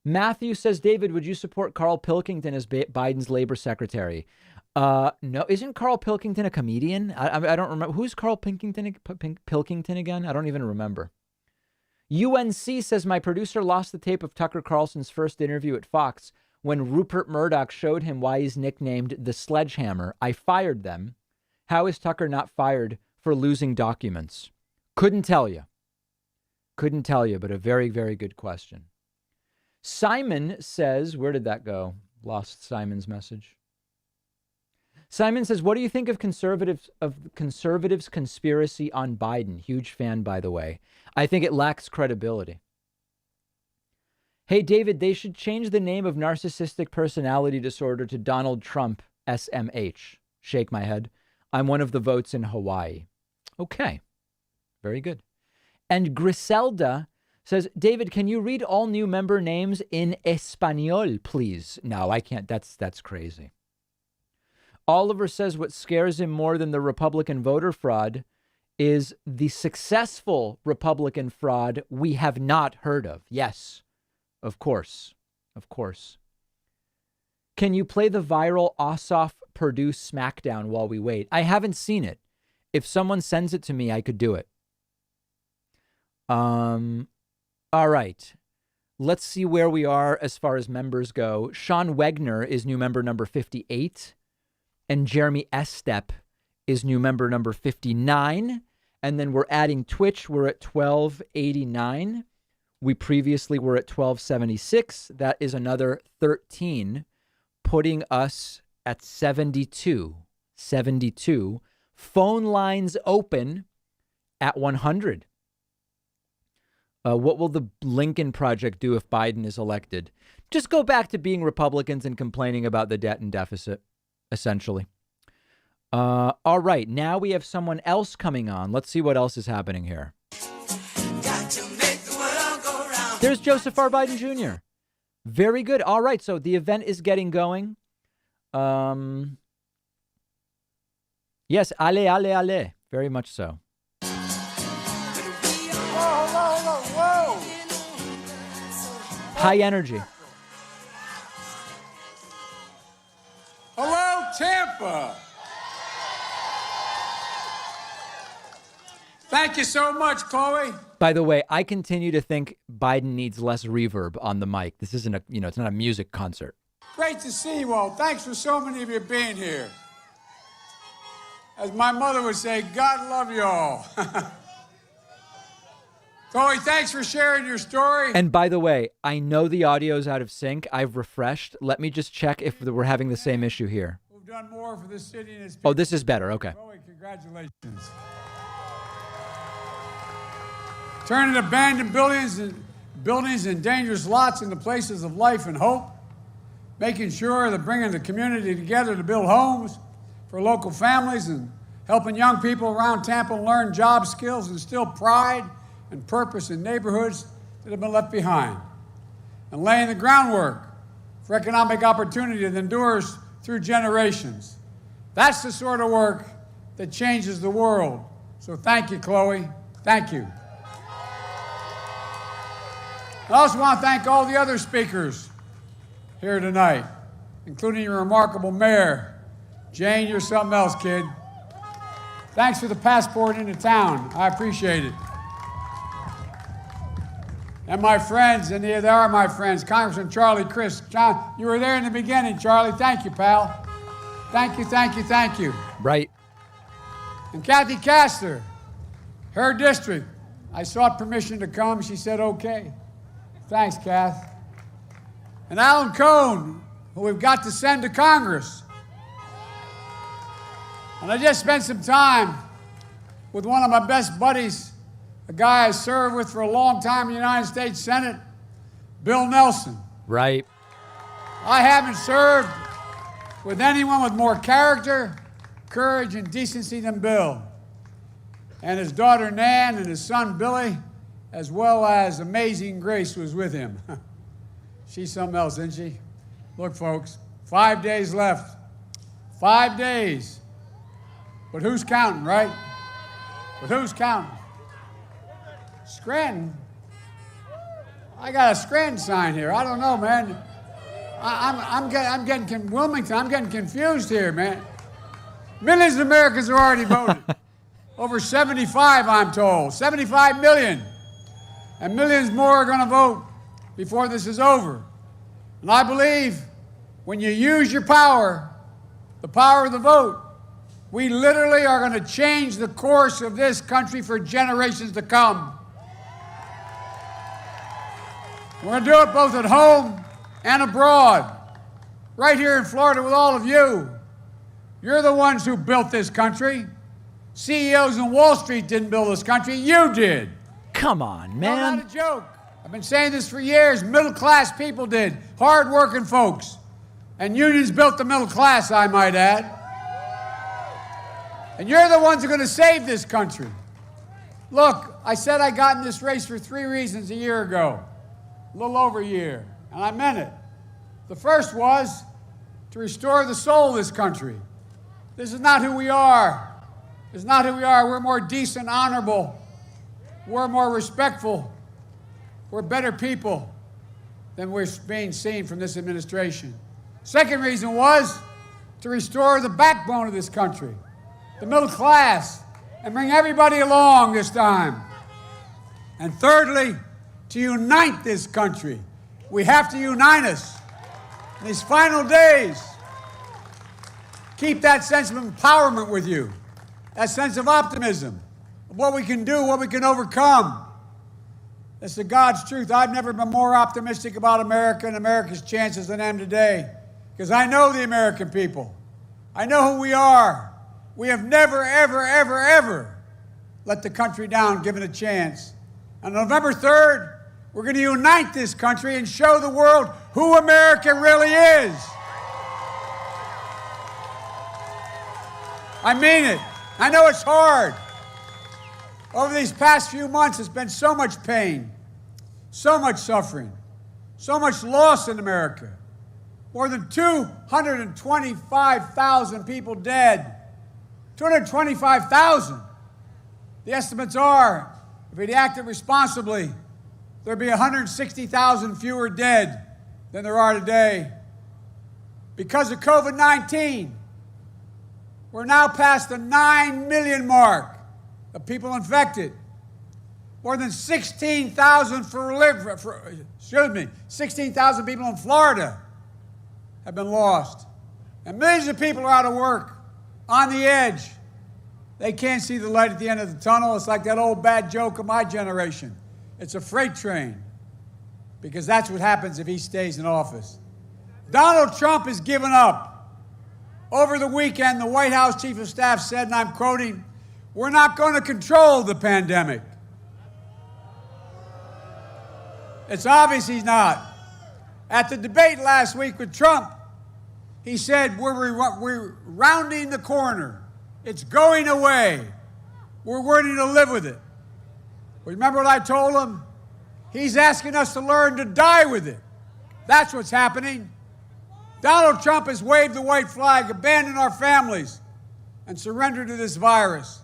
C: Matthew says, David, would you support Carl Pilkington as Biden's labor secretary? No, isn't Carl Pilkington a comedian? I don't remember. Who's Carl Pilkington again? I don't even remember. UNC says, my producer lost the tape of Tucker Carlson's first interview at Fox when Rupert Murdoch showed him why he's nicknamed the Sledgehammer. I fired them. How is Tucker not fired for losing documents? Couldn't tell you, but a very, very good question. Simon says, where did that go? Lost Simon's message. Simon says, what do you think of conservatives' conspiracy on Biden? Huge fan, by the way. I think it lacks credibility. Hey, David, they should change the name of narcissistic personality disorder to Donald Trump, SMH. Shake my head. I'm one of the votes in Hawaii. Okay. Very good. And Griselda Says, David, can you read all new member names in Espanol, please? No, I can't. That's crazy. Oliver says what scares him more than the Republican voter fraud is the successful Republican fraud we have not heard of. Yes, of course. Of course. Can you play the viral Ossoff Purdue smackdown while we wait? I haven't seen it. If someone sends it to me, I could do it. All right. Let's see where we are as far as members go. Sean Wegner is new member number 58. And Jeremy Estep is new member number 59. And then we're adding Twitch. We're at 1289. We previously were at 1276. That is another 13, putting us at 72. 72. Phone lines open at 100. What will the Lincoln Project do if Biden is elected? Just go back to being Republicans and complaining about the debt and deficit, essentially. All right, now we have someone else coming on. Let's see what else is happening here. There's Joseph R. Biden Jr. Very good. All right, so the event is getting going. Yes, ale. Very much so.
K: Whoa.
C: High energy.
K: Hello, Tampa. Thank you so much, Chloe.
C: By the way, I continue to think Biden needs less reverb on the mic. This isn't it's not a music concert.
K: Great to see you all. Thanks for so many of you being here. As my mother would say, God love you all. Chloe, thanks for sharing your story.
C: And by the way, I know the audio's out of sync. I've refreshed. Let me just check if we're having the same issue here.
K: We've done more for this city and its people.
C: Oh, this is better. Okay.
K: Chloe, congratulations. Turning abandoned buildings and dangerous lots into places of life and hope. Making sure that bringing the community together to build homes for local families and helping young people around Tampa learn job skills and instill pride and purpose in neighborhoods that have been left behind. And laying the groundwork for economic opportunity that endures through generations. That's the sort of work that changes the world. So thank you, Chloe. Thank you. I also want to thank all the other speakers here tonight, including your remarkable mayor. Jane, you're something else, kid. Thanks for the passport into town. I appreciate it. And my friends, and they are my friends, Congressman Charlie Crist. John, you were there in the beginning, Charlie. Thank you, pal. Thank you.
C: Right.
K: And Kathy Castor, her district. I sought permission to come. She said, okay. Thanks, Kath. And Alan Cohn, who we've got to send to Congress. And I just spent some time with one of my best buddies, a guy I served with for a long time in the United States Senate, Bill Nelson.
C: Right.
K: I haven't served with anyone with more character, courage, and decency than Bill. And his daughter Nan and his son Billy, as well as amazing Grace, was with him. She's something else, isn't she? Look, folks, 5 days left. 5 days. But who's counting, right? Scranton? I got a Scranton sign here. I don't know, man. I'm getting Wilmington. I'm getting confused here, man. Millions of Americans have already voted. Over 75, I'm told. 75 million. And millions more are going to vote before this is over. And I believe when you use your power, the power of the vote, we literally are going to change the course of this country for generations to come. We're going to do it both at home and abroad. Right here in Florida with all of you. You're the ones who built this country. CEOs in Wall Street didn't build this country. You did.
C: Come on, man.
K: No, not a joke. I've been saying this for years. Middle-class people did. Hard-working folks. And unions built the middle class, I might add. And you're the ones who are going to save this country. Look, I said I got in this race for 3 reasons a year ago, a little over a year, and I meant it. The first was to restore the soul of this country. This is not who we are. This is not who we are. We're more decent, honorable. We're more respectful. We're better people than we're being seen from this administration. Second reason was to restore the backbone of this country, the middle class, and bring everybody along this time. And thirdly, to unite this country. We have to unite us in these final days. Keep that sense of empowerment with you, that sense of optimism, of what we can do, what we can overcome. That's the God's truth. I've never been more optimistic about America and America's chances than I am today, because I know the American people. I know who we are. We have never, ever, ever, ever let the country down, given a chance. On November 3rd, we're going to unite this country and show the world who America really is. I mean it. I know it's hard. Over these past few months, there's been so much pain, so much suffering, so much loss in America. More than 225,000 people dead. 225,000. The estimates are, if we'd acted responsibly, there'd be 160,000 fewer dead than there are today. Because of COVID-19, we're now past the 9 million mark of people infected. More than 16,000 16,000 people in Florida have been lost. And millions of people are out of work, on the edge. They can't see the light at the end of the tunnel. It's like that old bad joke of my generation. It's a freight train, because that's what happens if he stays in office. Donald Trump has given up. Over the weekend, the White House Chief of Staff said, and I'm quoting, "We're not going to control the pandemic." It's obvious he's not. At the debate last week with Trump, he said, we're rounding the corner. It's going away. We're learning to live with it. Remember what I told him? He's asking us to learn to die with it. That's what's happening. Donald Trump has waved the white flag, abandoned our families, and surrendered to this virus.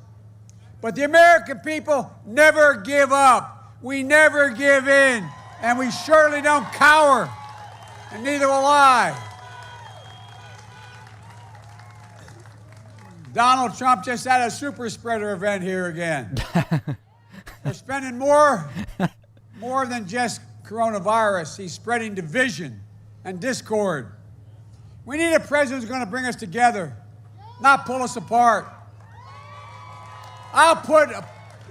K: But the American people never give up. We never give in. And we surely don't cower. And neither will I. Donald Trump just had a super spreader event here again. They're spending more than just coronavirus. He's spreading division and discord. We need a president who's going to bring us together, not pull us apart. I'll put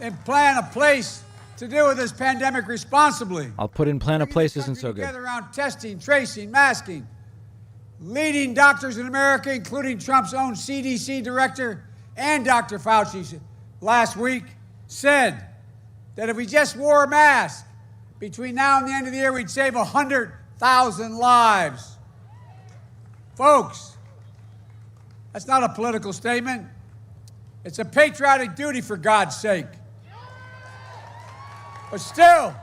K: in plan a place to deal with this pandemic responsibly.
C: I'll put in plan a place isn't so good.
K: Together around testing, tracing, masking. Leading doctors in America, including Trump's own CDC director and Dr. Fauci last week, said that if we just wore a mask between now and the end of the year, we'd save 100,000 lives. Folks, that's not a political statement. It's a patriotic duty, for God's sake. But still,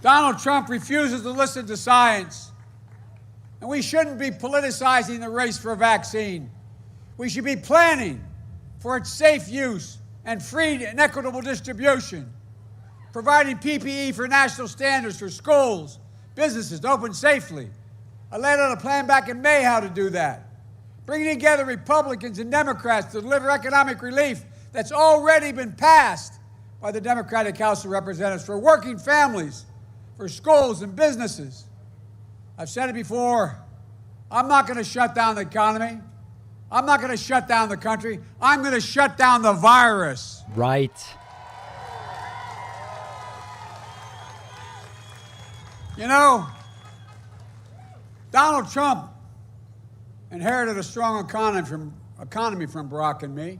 K: Donald Trump refuses to listen to science. And we shouldn't be politicizing the race for a vaccine. We should be planning for its safe use and free and equitable distribution, providing PPE for national standards for schools, businesses to open safely. I laid out a plan back in May how to do that. Bringing together Republicans and Democrats to deliver economic relief that's already been passed by the Democratic House of Representatives for working families, for schools and businesses. I've said it before, I'm not going to shut down the economy. I'm not going to shut down the country. I'm going to shut down the virus.
C: Right.
K: You know, Donald Trump inherited a strong economy from Barack and me,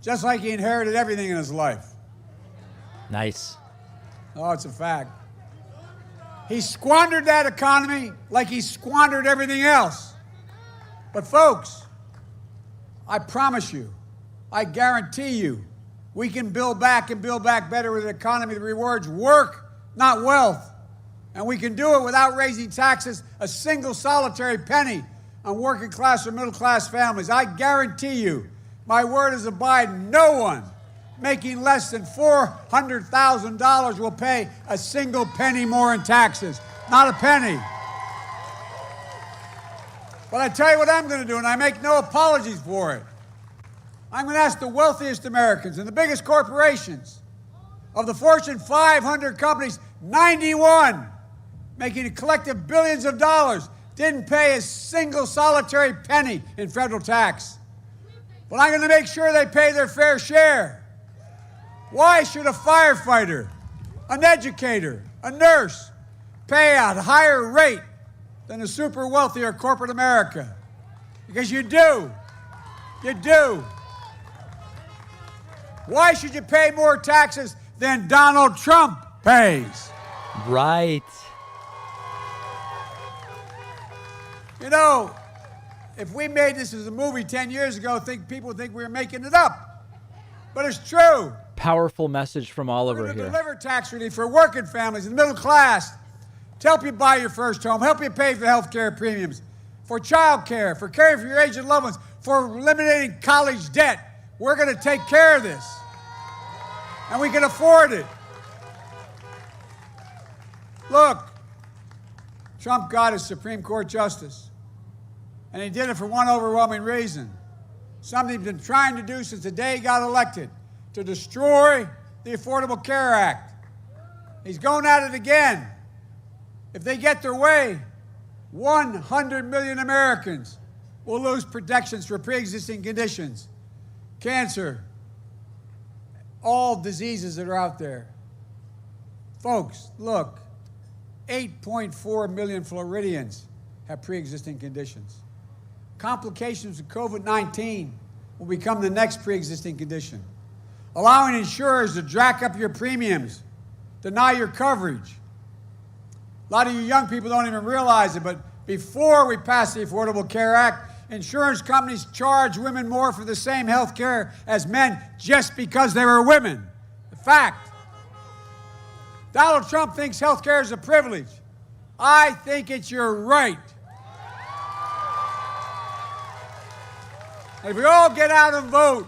K: just like he inherited everything in his life.
C: Nice.
K: Oh, it's a fact. He squandered that economy like he squandered everything else. But folks, I promise you, I guarantee you, We can build back and build back better with an economy that rewards work, not wealth. And we can do it without raising taxes a single solitary penny on working class or middle class families. I guarantee you, my word is a Biden, no one making less than $400,000 will pay a single penny more in taxes. Not a penny. But I tell you what I'm going to do, and I make no apologies for it. I'm going to ask the wealthiest Americans and the biggest corporations. Of the Fortune 500 companies, 91, making a collective billions of dollars, didn't pay a single solitary penny in federal tax. But I'm going to make sure they pay their fair share. Why should a firefighter, an educator, a nurse pay a higher rate than a super wealthy or corporate America? Because you do. You do. Why should you pay more taxes than Donald Trump pays?
C: Right.
K: You know, if we made this as a movie 10 years ago, people think we were making it up. But it's true.
C: Powerful message from Oliver
K: We're going to
C: here.
K: deliver tax relief for working families and the middle class to help you buy your first home, help you pay for health care premiums, for child care, for caring for your aged loved ones, for eliminating college debt. We're going to take care of this. And we can afford it. Look, Trump got his Supreme Court justice. And he did it for one overwhelming reason. Something he's been trying to do since the day he got elected, to destroy the Affordable Care Act. He's going at it again. If they get their way, 100 million Americans will lose protections for pre-existing conditions, cancer, all diseases that are out there. Folks, look, 8.4 million Floridians have pre-existing conditions. Complications of COVID-19 will become the next pre-existing condition, allowing insurers to jack up your premiums, deny your coverage. A lot of you young people don't even realize it, but before we passed the Affordable Care Act, insurance companies charge women more for the same health care as men just because they were women. The fact. Donald Trump thinks health care is a privilege. I think it's your right. And if we all get out and vote,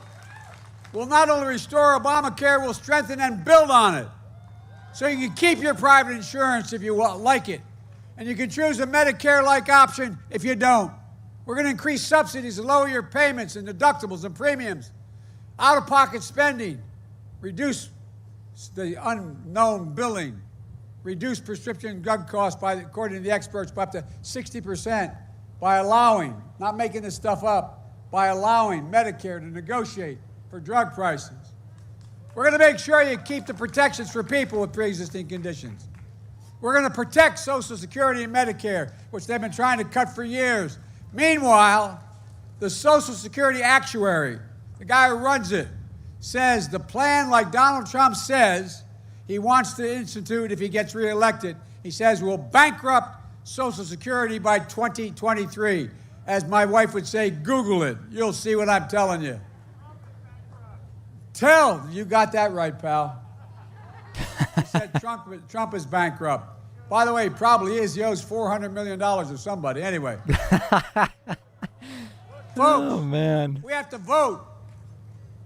K: we'll not only restore Obamacare, we'll strengthen and build on it. So you can keep your private insurance if you like it. And you can choose a Medicare-like option if you don't. We're going to increase subsidies and lower your payments and deductibles and premiums, out-of-pocket spending, reduce the unknown billing, reduce prescription drug costs by, according to the experts, by up to 60% by allowing, not making this stuff up, by allowing Medicare to negotiate for drug prices. We're going to make sure you keep the protections for people with pre-existing conditions. We're going to protect Social Security and Medicare, which they've been trying to cut for years. Meanwhile, the Social Security actuary, the guy who runs it, says the plan, like Donald Trump says he wants to institute if he gets reelected, he says will bankrupt Social Security by 2023. As my wife would say, Google it. You'll see what I'm telling you. You got that right, pal. He said Trump is bankrupt. By the way, he probably is. He owes $400 million to somebody. Anyway. Folks,
C: oh, man.
K: We have to vote.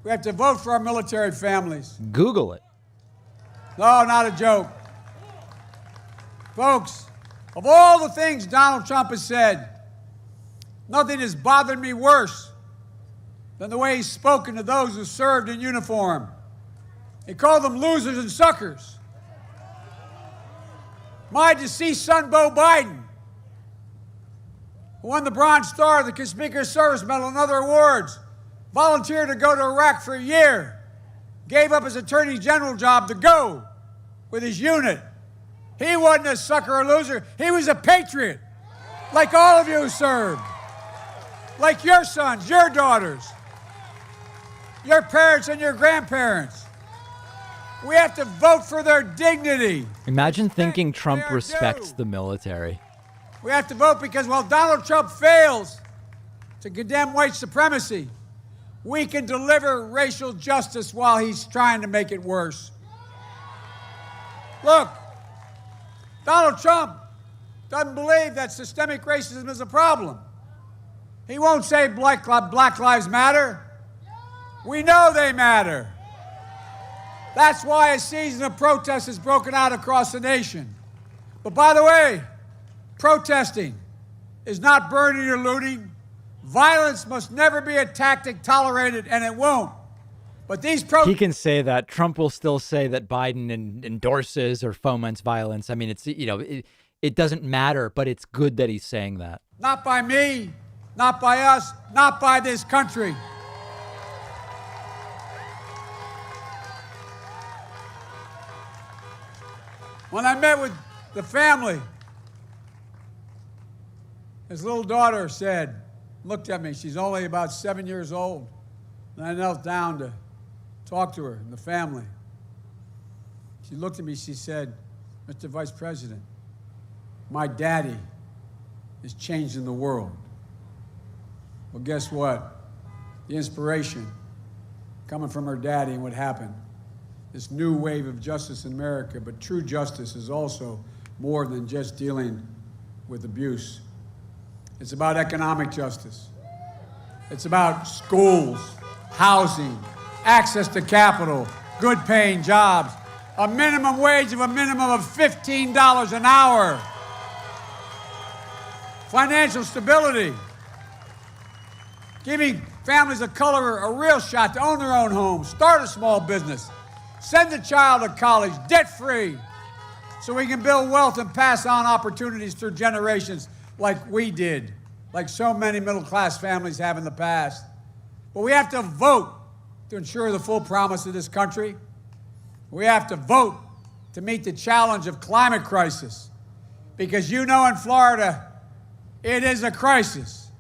K: We have to vote for our military families.
C: Google it.
K: No, not a joke. Folks, of all the things Donald Trump has said, nothing has bothered me worse than the way he's spoken to those who served in uniform. He called them losers and suckers. My deceased son, Beau Biden, who won the Bronze Star, the Conspicuous Service Medal, and other awards, volunteered to go to Iraq for a year, gave up his Attorney General job to go with his unit. He wasn't a sucker or loser. He was a patriot, like all of you who served, like your sons, your daughters, your parents and your grandparents. We have to vote for their dignity.
C: Imagine thinking Trump respects the military.
K: We have to vote because while Donald Trump fails to condemn white supremacy, we can deliver racial justice while he's trying to make it worse. Look, Donald Trump doesn't believe that systemic racism is a problem. He won't say Black Lives Matter. We know they matter. That's why a season of protest has broken out across the nation. But by the way, protesting is not burning or looting. Violence must never be a tactic tolerated, and it won't. But these
C: He can say that. Trump will still say that Biden endorses or foments violence. I mean, it's, you know, it doesn't matter, but it's good that he's saying that.
K: Not by me, not by us, not by this country. When I met with the family, his little daughter looked at me. She's only about 7 years old. And I knelt down to talk to her and the family. She looked at me, she said, Mr. Vice President, my daddy is changing the world. Well, guess what? The inspiration coming from her daddy and what happened, this new wave of justice in America, but true justice is also more than just dealing with abuse. It's about economic justice. It's about schools, housing, access to capital, good paying jobs, a minimum wage of $15 an hour, financial stability, giving families of color a real shot to own their own homes, start a small business, send a child to college debt-free so we can build wealth and pass on opportunities through generations like we did, like so many middle-class families have in the past. But we have to vote to ensure the full promise of this country. We have to vote to meet the challenge of climate crisis. Because you know in Florida, it is a crisis.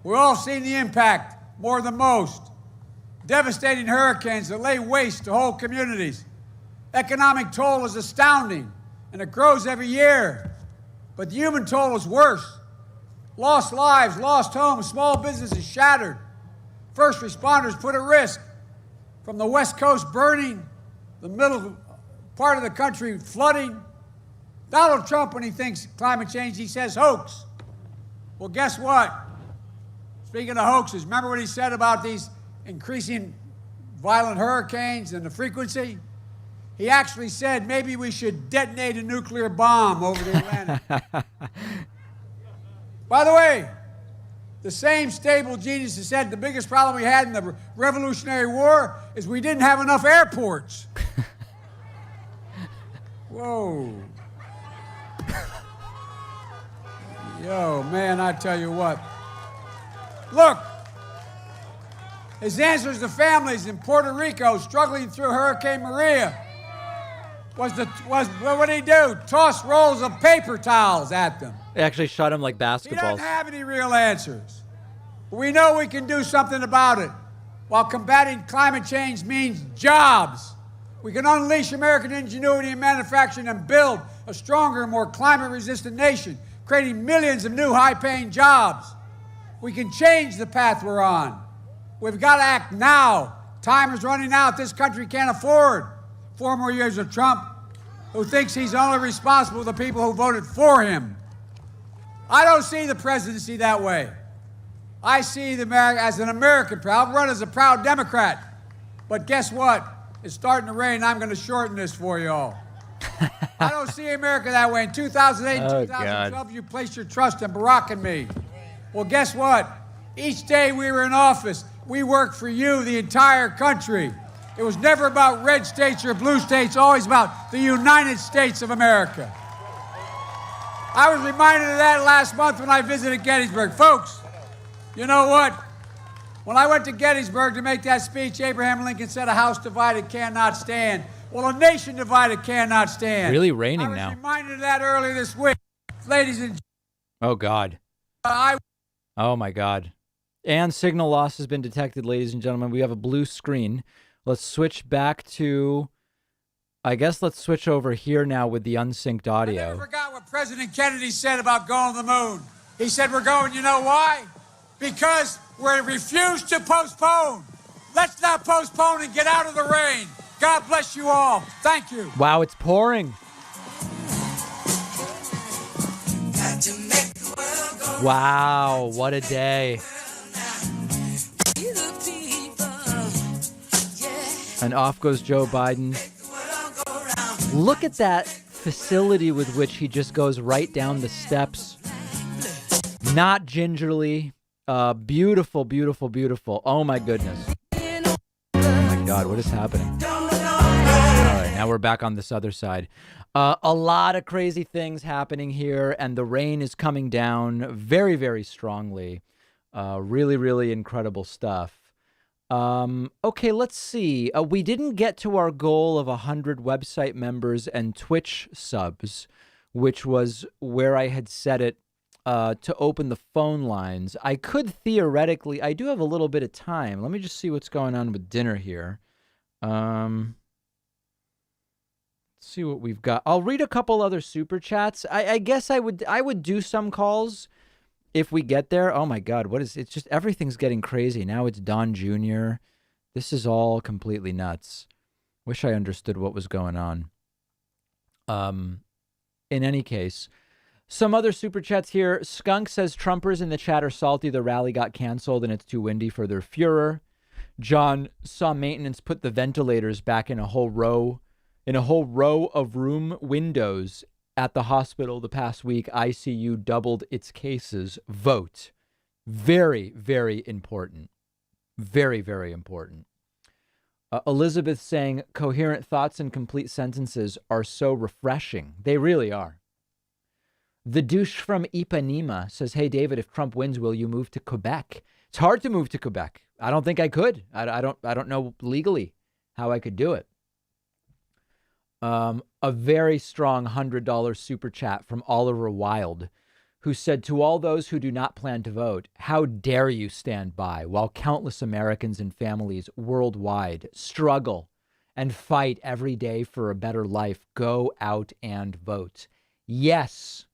K: We've all seen the impact more than most. Devastating hurricanes that lay waste to whole communities. Economic toll is astounding, and it grows every year. But the human toll is worse. Lost lives, lost homes, small businesses shattered. First responders put at risk. From the West Coast burning, the middle part of the country flooding. Donald Trump, when he thinks climate change, he says hoax. Well, guess what? Speaking of hoaxes, remember what he said about these increasing violent hurricanes and the frequency? He actually said maybe we should detonate a nuclear bomb over the Atlantic. By the way, the same stable genius that said the biggest problem we had in the Revolutionary War is we didn't have enough airports. Whoa. Yo, man, I tell you what. Look, his answers to families in Puerto Rico struggling through Hurricane Maria was what did he do? Toss rolls of paper towels at them.
C: They actually shot him like basketballs.
K: He doesn't have any real answers. But we know we can do something about it. While combating climate change means jobs, we can unleash American ingenuity in manufacturing and build a stronger, more climate-resistant nation, creating millions of new high-paying jobs. We can change the path we're on. We've got to act now. Time is running out. This country can't afford 4 more years of Trump, who thinks he's only responsible for the people who voted for him. I don't see the presidency that way. I see the America as an American. I'll run as a proud Democrat. But guess what? It's starting to rain. I'm going to shorten this for you all. I don't see America that way. In 2008 and 2012, you placed your trust in Barack and me. Well, guess what? Each day we were in office, we worked for you, the entire country. It was never about red states or blue states, always about the United States of America. I was reminded of that last month when I visited Gettysburg. Folks, you know what? When I went to Gettysburg to make that speech, Abraham Lincoln said, a house divided cannot stand. Well, a nation divided cannot stand.
C: Really raining now.
K: I was reminded of that earlier this week. Ladies and gentlemen.
C: Oh, God. Oh, my God. And signal loss has been detected, ladies and gentlemen. We have a blue screen. Let's switch back to, I guess let's switch over here now with the unsynced audio.
K: I never forgot what President Kennedy said about going to the moon. He said, we're going, you know why? Because we refuse to postpone. Let's not postpone and get out of the rain. God bless you all. Thank you.
C: Wow, it's pouring. Wow, what a day. And off goes Joe Biden. Look at that facility with which he just goes right down the steps. Not gingerly. Beautiful, beautiful, beautiful. Oh my goodness. Oh my God, what is happening? All right, now we're back on this other side. A lot of crazy things happening here, and the rain is coming down very, very strongly. Really, really incredible stuff. Okay, let's see. We didn't get to our goal of 100 website members and Twitch subs, which was where I had set it to open the phone lines. I could theoretically, I do have a little bit of time. Let me just see what's going on with dinner here. See what we've got. I'll read a couple other super chats. I guess I would do some calls if we get there. Oh my God, it's just everything's getting crazy. Now it's Don Jr. This is all completely nuts. Wish I understood what was going on. In any case, some other super chats here. Skunk says Trumpers in the chat are salty. The rally got canceled and it's too windy for their furor. John saw maintenance put the ventilators back in a whole row of room windows at the hospital the past week. ICU doubled its cases. Vote. Very, very important. Very, very important. Elizabeth saying coherent thoughts and complete sentences are so refreshing. They really are. The douche from Ipanema says, hey, David, if Trump wins, will you move to Quebec? It's hard to move to Quebec. I don't think I could. I don't know legally how I could do it. A very strong $100 super chat from Oliver Wilde, who said, to all those who do not plan to vote, how dare you stand by while countless Americans and families worldwide struggle and fight every day for a better life? Go out and vote. Yes.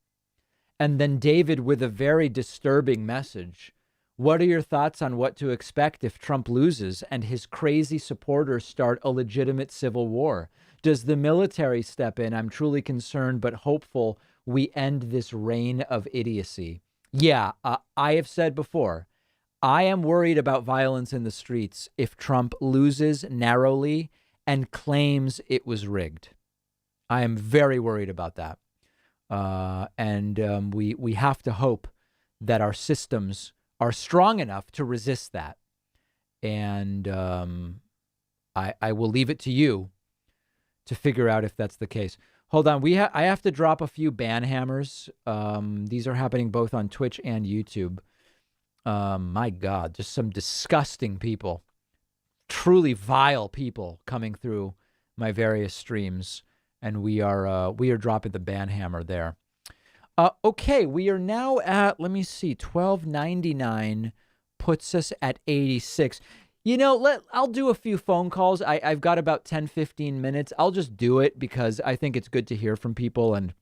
C: And then David with a very disturbing message. What are your thoughts on what to expect if Trump loses and his crazy supporters start a legitimate civil war? Does the military step in? I'm truly concerned, but hopeful we end this reign of idiocy. Yeah, I have said before, I am worried about violence in the streets if Trump loses narrowly and claims it was rigged. I am very worried about that. And we have to hope that our systems are strong enough to resist that. And I will leave it to you to figure out if that's the case. Hold on. I have to drop a few ban hammers. These are happening both on Twitch and YouTube. My God, just some disgusting people, truly vile people coming through my various streams. And we are dropping the ban hammer there. Okay, we are now at, let me see, $12.99 puts us at 86. You know, I'll do a few phone calls. I've got about 10, 15 minutes. I'll just do it because I think it's good to hear from people. And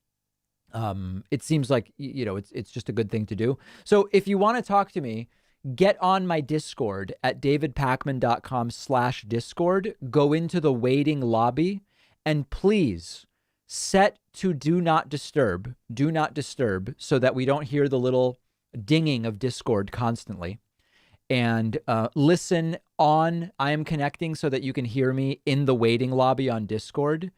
C: it seems like, you know, it's just a good thing to do. So if you want to talk to me, get on my Discord at davidpakman.com/Discord. Go into the waiting lobby. And please set to do not disturb, so that we don't hear the little dinging of Discord constantly. And listen on, I am connecting so that you can hear me in the waiting lobby on Discord.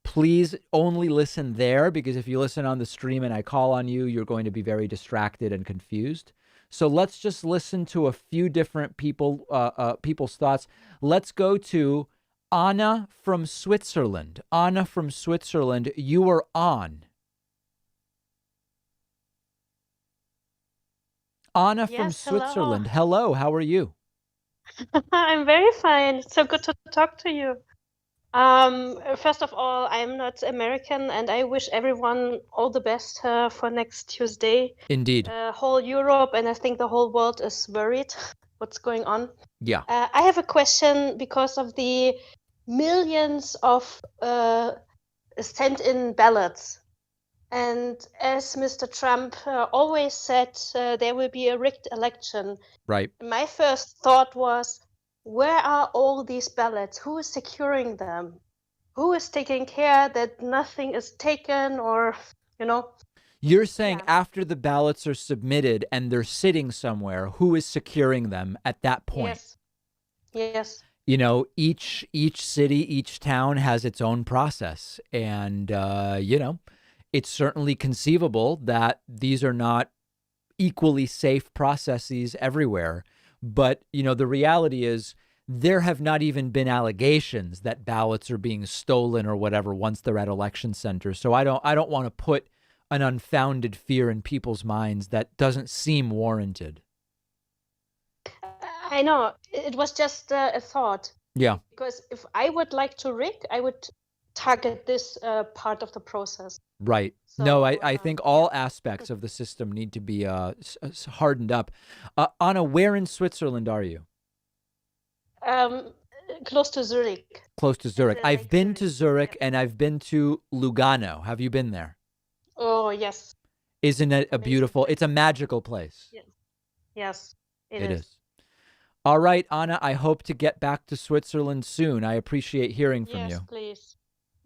C: Please only listen there, because if you listen on the stream and I call on you, you're going to be very distracted and confused. So let's just listen to a few different people's thoughts. Let's go to Anna from Switzerland. Anna from Switzerland, you are on. Anna from Switzerland. Hello, how are you?
L: I'm very fine. It's so good to talk to you. First of all, I'm not American, and I wish everyone all the best for next Tuesday.
C: Indeed.
L: Whole Europe, and I think the whole world is worried what's going on.
C: Yeah.
L: I have a question because of the millions of sent-in ballots. And as Mr. Trump always said, there will be a rigged election.
C: Right.
L: My first thought was, where are all these ballots? Who is securing them? Who is taking care that nothing is taken or, you know?
C: You're saying after the ballots are submitted and they're sitting somewhere, who is securing them at that point?
L: Yes. Yes.
C: You know, each city, each town has its own process. And, you know, it's certainly conceivable that these are not equally safe processes everywhere. But, you know, the reality is there have not even been allegations that ballots are being stolen or whatever once they're at election centers. So I don't want to put an unfounded fear in people's minds that doesn't seem warranted.
L: I know. It was just a thought.
C: Yeah.
L: Because if I would like to rig, I would target this part of the process.
C: Right. No, I think all aspects of the system need to be hardened up. Anna, where in Switzerland are you?
L: Close to Zurich.
C: Close to Zurich. I've been to Zurich and I've been to Lugano. Have you been there?
L: Oh, yes.
C: Isn't it a beautiful, it's a magical place.
L: Yes,
C: It is. All right, Anna, I hope to get back to Switzerland soon. I appreciate hearing from you.
L: Yes, please.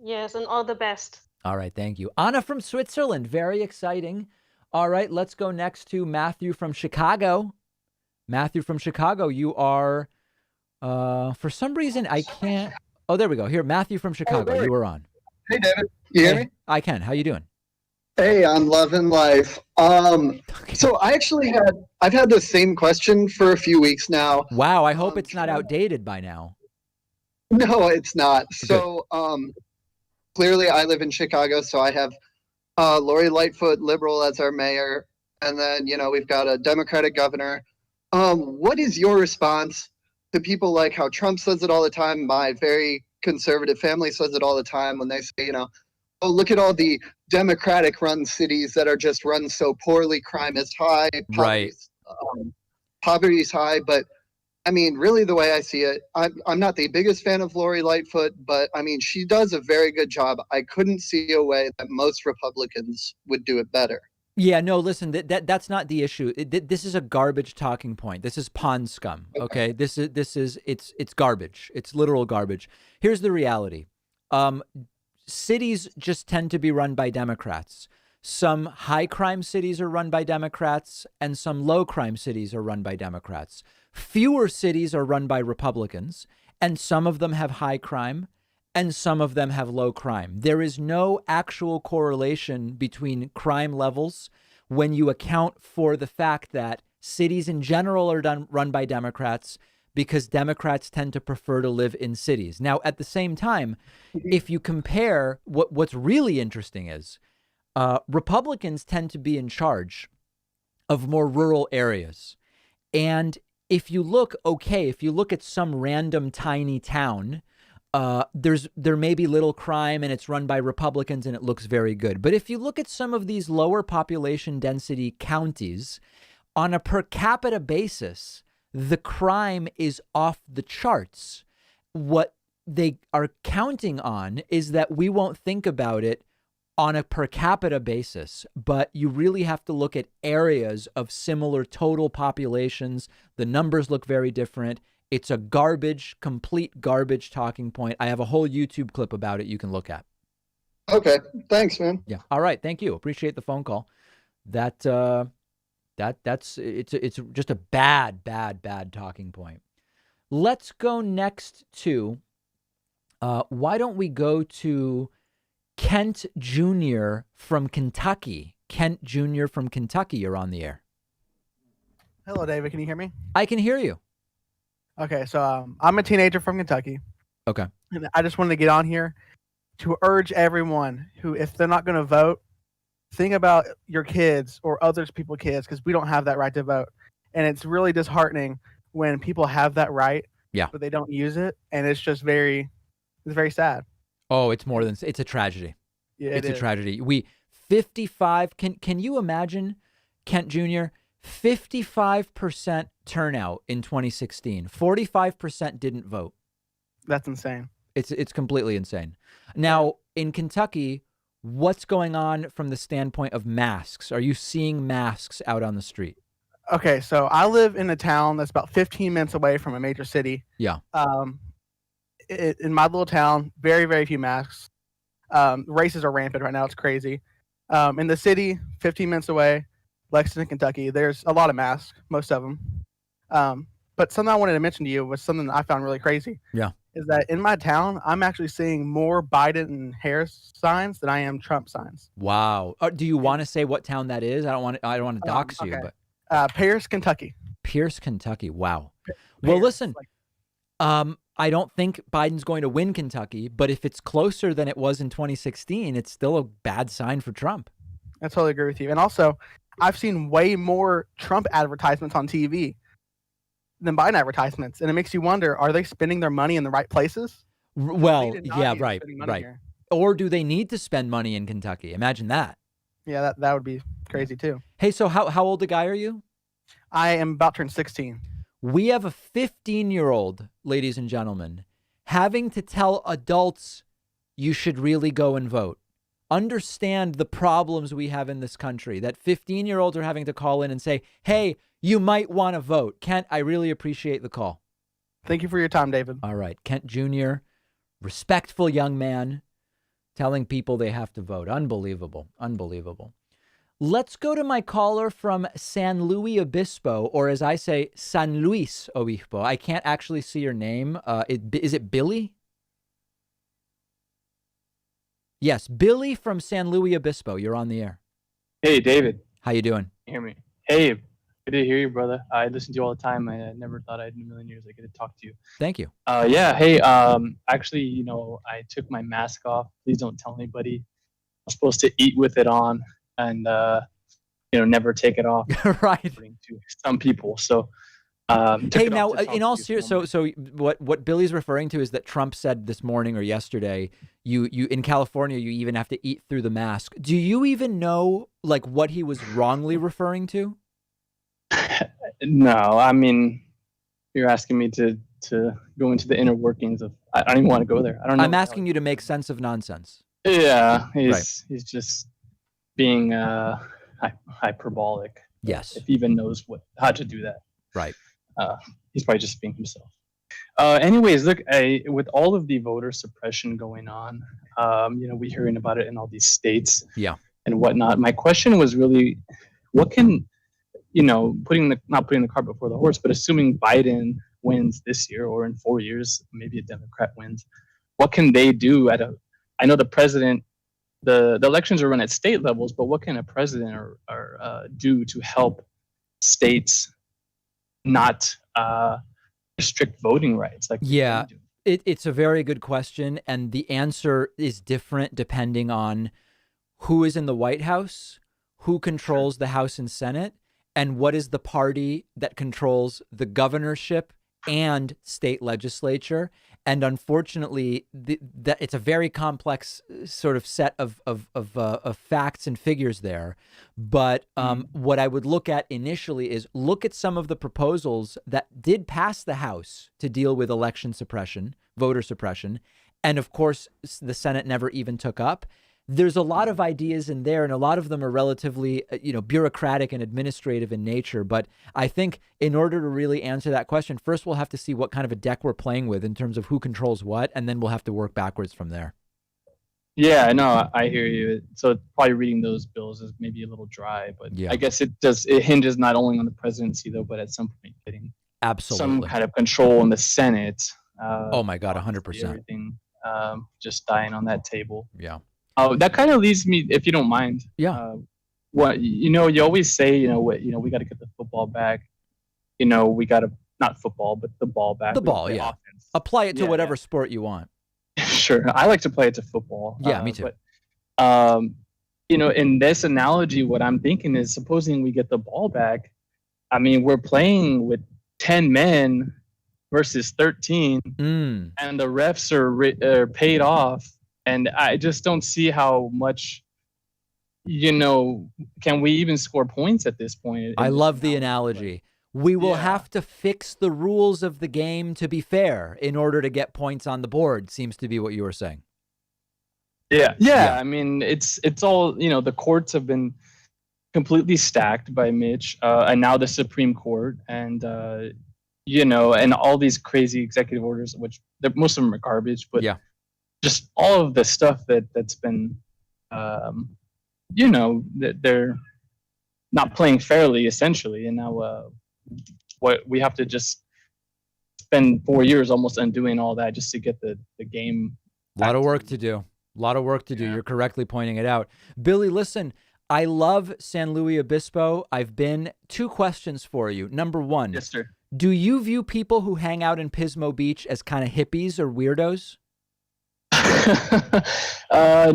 L: Yes, and all the best.
C: All right, thank you. Anna from Switzerland, very exciting. All right, let's go next to Matthew from Chicago. Matthew from Chicago, you are, for some reason, I can't. Oh, there we go. Here, Matthew from Chicago, you were on.
M: Hey, David. You hear me?
C: I can. How you doing?
M: Hey, I'm loving life. So I've had the same question for a few weeks now.
C: Wow, I hope it's not outdated by now.
M: No, it's not. So, clearly I live in Chicago, so I have Lori Lightfoot, liberal, as our mayor. And then, you know, we've got a Democratic governor. What is your response to people like how Trump says it all the time? My very conservative family says it all the time when they say, you know, oh, look at all the Democratic run cities that are just run so poorly. Crime is high. Poverty's high. But I mean, really, the way I see it, I'm not the biggest fan of Lori Lightfoot, but I mean, she does a very good job. I couldn't see a way that most Republicans would do it better.
C: Yeah, no, listen, that's not the issue. This is a garbage talking point. This is pond scum. Okay. It's garbage. It's literal garbage. Here's the reality. Cities just tend to be run by Democrats. Some high crime cities are run by Democrats and some low crime cities are run by Democrats. Fewer cities are run by Republicans, and some of them have high crime and some of them have low crime. There is no actual correlation between crime levels when you account for the fact that cities in general are run by Democrats because Democrats tend to prefer to live in cities. Now, at the same time, if you compare, what's really interesting is Republicans tend to be in charge of more rural areas. And if you look at some random tiny town, there may be little crime and it's run by Republicans and it looks very good. But if you look at some of these lower population density counties, on a per capita basis, the crime is off the charts. What they are counting on is that we won't think about it on a per capita basis, but you really have to look at areas of similar total populations. The numbers look very different. It's a complete garbage talking point. I have a whole YouTube clip about it you can look at.
M: Okay. Thanks, man.
C: Yeah. All right. Thank you. Appreciate the phone call. It's just a bad talking point. Let's go next to, why don't we go to Kent Jr. from Kentucky? Kent Jr. from Kentucky, you're on the air.
N: Hello, David. Can you hear me?
C: I can hear you.
N: Okay, so I'm a teenager from Kentucky.
C: Okay.
N: And I just wanted to get on here to urge everyone who, if they're not going to vote, think about your kids or other people's kids, because we don't have that right to vote. And it's really disheartening when people have that right, but they don't use it. And it's just very sad.
C: Oh, it's more than, it's a tragedy.
N: Yeah,
C: it's a tragedy. 55, can you imagine, Kent Jr., 55% turnout in 2016. 45% didn't vote.
N: That's insane.
C: It's completely insane. Now, in Kentucky, what's going on from the standpoint of masks? Are you seeing masks out on the street?
N: Okay, so I live in a town that's about 15 minutes away from a major city.
C: Yeah.
N: In my little town, very, very few masks. Races are rampant right now. It's crazy. In the city, 15 minutes away, Lexington, Kentucky, there's a lot of masks, most of them. But something I wanted to mention to you was something that I found really crazy.
C: Yeah.
N: Is that in my town, I'm actually seeing more Biden and Harris signs than I am Trump signs.
C: Wow. Do you want to say what town that is? I don't want to dox you,
N: okay.
C: but
N: Pierce, Kentucky.
C: Pierce, Kentucky. Wow. Well, listen. I don't think Biden's going to win Kentucky, but if it's closer than it was in 2016, it's still a bad sign for Trump.
N: I totally agree with you. And also, I've seen way more Trump advertisements on TV than Biden advertisements, and it makes you wonder: are they spending their money in the right places?
C: Well, yeah, right. Here. Or do they need to spend money in Kentucky? Imagine that.
N: Yeah, that would be crazy too.
C: Hey, so how old a guy are you?
N: I am about to turn 16.
C: We have a 15-year-old, ladies and gentlemen, having to tell adults you should really go and vote. Understand the problems we have in this country, that 15-year-olds are having to call in and say, hey, you might want to vote. Kent, I really appreciate the call.
N: Thank you for your time, David.
C: All right. Kent Jr., respectful young man, telling people they have to vote. Unbelievable. Unbelievable. Let's go to my caller from San Luis Obispo, or as I say, San Luis Obispo. I can't actually see your name. Is it Billy? Yes, Billy from San Luis Obispo. You're on the air.
O: Hey, David.
C: How you doing?
O: Hear me? Hey, good to hear you, brother. I listen to you all the time. I never thought in a million years I get to talk to you.
C: Thank you.
O: Yeah. Hey. Actually, I took my mask off. Please don't tell anybody. I'm supposed to eat with it on, and never take it off.
C: Right.
O: According to some people. So.
C: Hey, now, in all seriousness, so what Billy's referring to is that Trump said this morning or yesterday, you in California, you even have to eat through the mask. Do you even know like what he was wrongly referring to?
O: No, I mean, you're asking me to go into the inner workings of. I don't even want to go there. I don't know.
C: I'm asking you to make sense of nonsense.
O: Yeah, he's just being hyperbolic.
C: Yes,
O: if he even knows how to do that.
C: Right.
O: He's probably just being himself. Anyways, look, with all of the voter suppression going on, we're hearing about it in all these states, and whatnot. My question was really, what can, not putting the cart before the horse, but assuming Biden wins this year or in 4 years, maybe a Democrat wins, what can they do I know the president, the elections are run at state levels, but what can a president do to help states not restrict voting rights?
C: It's a very good question, and the answer is different depending on who is in the White House, who controls the House and Senate, and what is the party that controls the governorship and state legislature. And unfortunately, that it's a very complex sort of set of facts and figures there. But what I would look at initially is look at some of the proposals that did pass the House to deal with election suppression, voter suppression, and of course, the Senate never even took up. There's a lot of ideas in there, and a lot of them are relatively, bureaucratic and administrative in nature. But I think in order to really answer that question, first we'll have to see what kind of a deck we're playing with in terms of who controls what, and then we'll have to work backwards from there.
O: Yeah, no, I hear you. So probably reading those bills is maybe a little dry, but I guess it hinges not only on the presidency though, but at some point getting some kind of control in the Senate.
C: Oh my God, 100%.
O: Everything just dying on that table.
C: Yeah.
O: That kind of leads me, if you don't mind.
C: Yeah.
O: You always say, we got to get the football back. We got to not football, but the ball back.
C: The ball, yeah. Offense. Apply it to whatever sport you want.
O: Sure, I like to play it to football.
C: Yeah, me too.
O: But, in this analogy, what I'm thinking is, supposing we get the ball back, I mean, we're playing with 10 men versus 13, and the refs are paid off. And I just don't see how much, can we even score points at this point?
C: I love the analogy. We will have to fix the rules of the game to be fair in order to get points on the board, seems to be what you were saying.
O: Yeah. I mean, it's all, the courts have been completely stacked by Mitch, and now the Supreme Court, and and all these crazy executive orders, which most of them are garbage, but just all of the stuff that's been, that they're not playing fairly, essentially, and now what we have to just spend 4 years almost undoing all that just to get the game.
C: A lot of work to do. A lot of work to do. You're correctly pointing it out. Billy, listen, I love San Luis Obispo. I've been. 2 questions for you. Number 1.
O: Yes, sir.
C: Do you view people who hang out in Pismo Beach as kind of hippies or weirdos?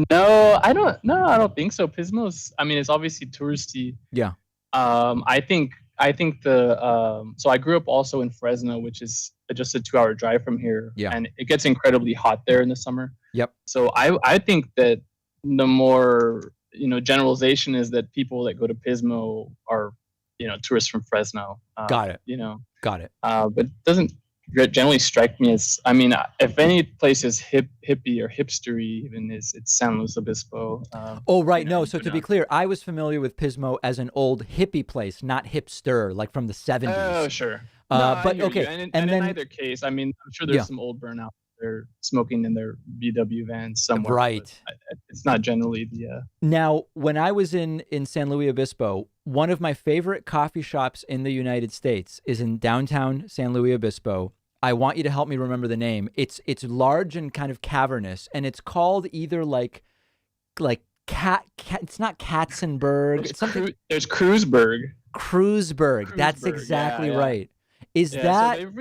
O: No, I don't. No, I don't think so. Pismo's, I mean, it's obviously touristy.
C: Yeah.
O: I think the so I grew up also in Fresno, which is just a 2-hour drive from here.
C: Yeah.
O: And it gets incredibly hot there in the summer.
C: Yep.
O: So I think that the more, generalization is that people that go to Pismo are, tourists from Fresno.
C: Got it. Got it.
O: But it doesn't generally strike me as, I mean, if any place is hippie or hipstery, even it's San Luis Obispo.
C: Oh, right. No. So to be clear, I was familiar with Pismo as an old hippie place, not hipster, like from the 70s.
O: Oh, sure.
C: But okay.
O: And
C: then,
O: in either case, I mean, I'm sure there's some old burnout. They're smoking in their VW vans somewhere.
C: Right.
O: It's not generally the.
C: Now, when I was in San Luis Obispo, one of my favorite coffee shops in the United States is in downtown San Luis Obispo. I want you to help me remember the name. It's large and kind of cavernous, and it's called either like cat. It's not Katzenberg. It's something.
O: There's Kreuzberg.
C: Kreuzberg. That's exactly right. Is that?
O: So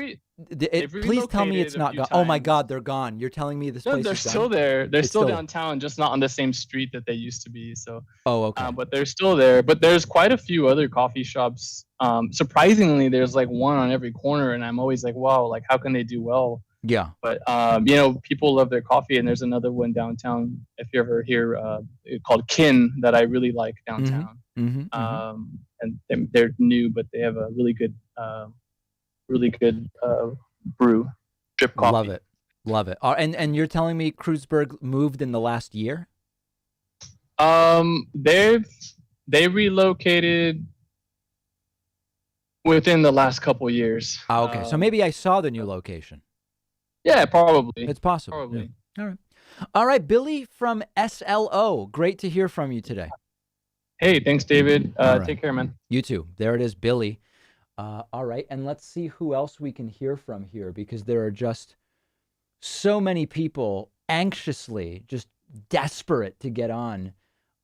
C: please tell me it's not gone. Oh my God, they're gone. You're telling me this place
O: they're
C: is gone?
O: still there. They're
C: It's
O: still downtown, just not on the same street that they used to be. So.
C: Oh, okay.
O: But they're still there. But there's quite a few other coffee shops. Surprisingly, there's like one on every corner, and I'm always like, wow, like how can they do well?
C: Yeah.
O: But people love their coffee, and there's another one downtown. If you ever hear, called Kin, that I really like downtown. And they're new, but they have a really good brew, drip coffee.
C: Love it. And you're telling me Kreuzberg moved in the last year?
O: They relocated within the last couple years.
C: Oh, okay. So maybe I saw the new location.
O: Yeah, probably.
C: It's possible.
O: Probably.
C: Yeah. All right. Billy from SLO. Great to hear from you today.
O: Hey, thanks, David.
C: All right.
O: Take care, man.
C: You too. There it is, Billy. All right. And let's see who else we can hear from here, because there are just so many people anxiously, just desperate to get on.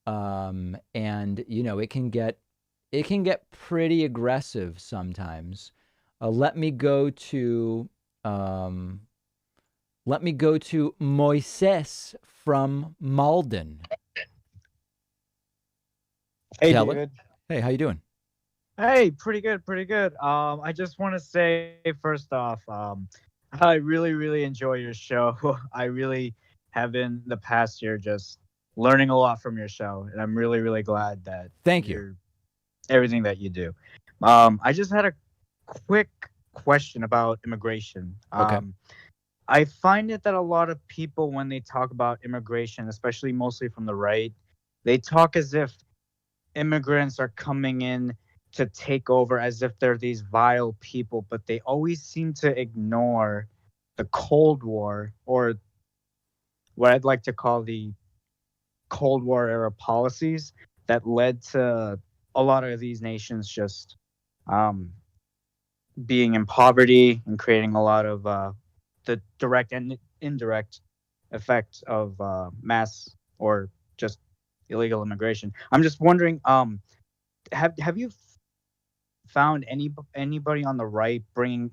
C: And it can get pretty aggressive sometimes. Let me go to Moises from Malden.
P: Hey,
C: Tell
P: David.
C: Hey, how you doing?
P: Hey, pretty good. I just want to say first off, I really enjoy your show. I really have been the past year just learning a lot from your show, and I'm really glad that
C: Thank you.
P: Everything that you do. I just had a quick question about immigration.
C: Okay.
P: I find it that a lot of people, when they talk about immigration, especially mostly from the right, they talk as if immigrants are coming in to take over, as if they're these vile people, but they always seem to ignore the Cold War, or what I'd like to call the Cold War era policies that led to a lot of these nations just being in poverty and creating a lot of the direct and indirect effect of mass or just illegal immigration. I'm just wondering, have you found anybody on the right bringing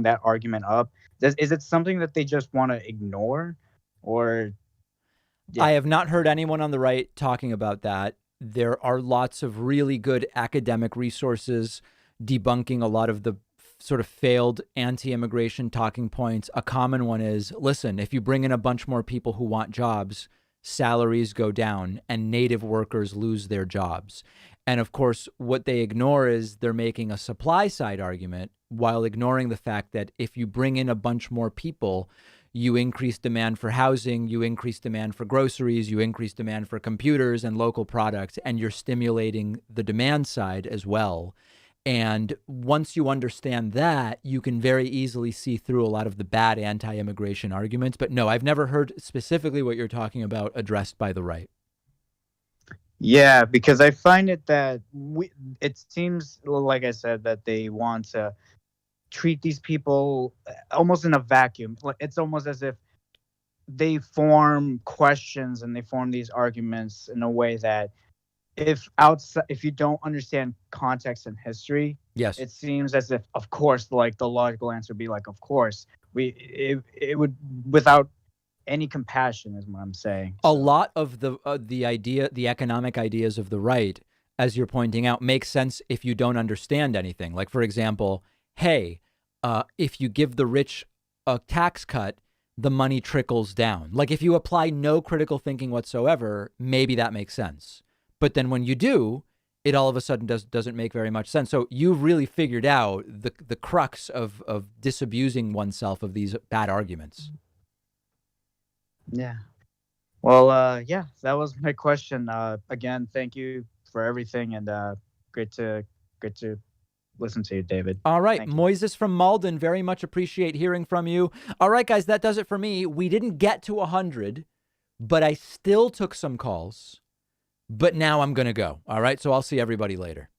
P: that argument up? Is it something that they just want to ignore, or? Yeah.
C: I have not heard anyone on the right talking about that. There are lots of really good academic resources debunking a lot of the sort of failed anti-immigration talking points. A common one is, listen, if you bring in a bunch more people who want jobs, salaries go down and native workers lose their jobs. And of course, what they ignore is they're making a supply side argument while ignoring the fact that if you bring in a bunch more people, you increase demand for housing, you increase demand for groceries, you increase demand for computers and local products, and you're stimulating the demand side as well. And once you understand that, you can very easily see through a lot of the bad anti-immigration arguments. But no, I've never heard specifically what you're talking about addressed by the right.
P: Yeah, because I find it that it seems, like I said, that they want to treat these people almost in a vacuum. It's almost as if they form questions and they form these arguments in a way that if you don't understand context and history,
C: yes,
P: it seems as if, of course, like the logical answer would be like, of course, it would, without any compassion, is what I'm saying.
C: A lot of the economic ideas of the right, as you're pointing out, make sense if you don't understand anything. Like, for example, hey, if you give the rich a tax cut, the money trickles down. Like, if you apply no critical thinking whatsoever, maybe that makes sense. But then when you do, it all of a sudden doesn't make very much sense. So you've really figured out the crux of disabusing oneself of these bad arguments.
P: Yeah. Well, yeah, that was my question. Again, thank you for everything, and great to listen to you, David.
C: All right. Moises from Malden, very much appreciate hearing from you. All right, guys, that does it for me. We didn't get to 100, but I still took some calls. But now I'm going to go. All right. So I'll see everybody later.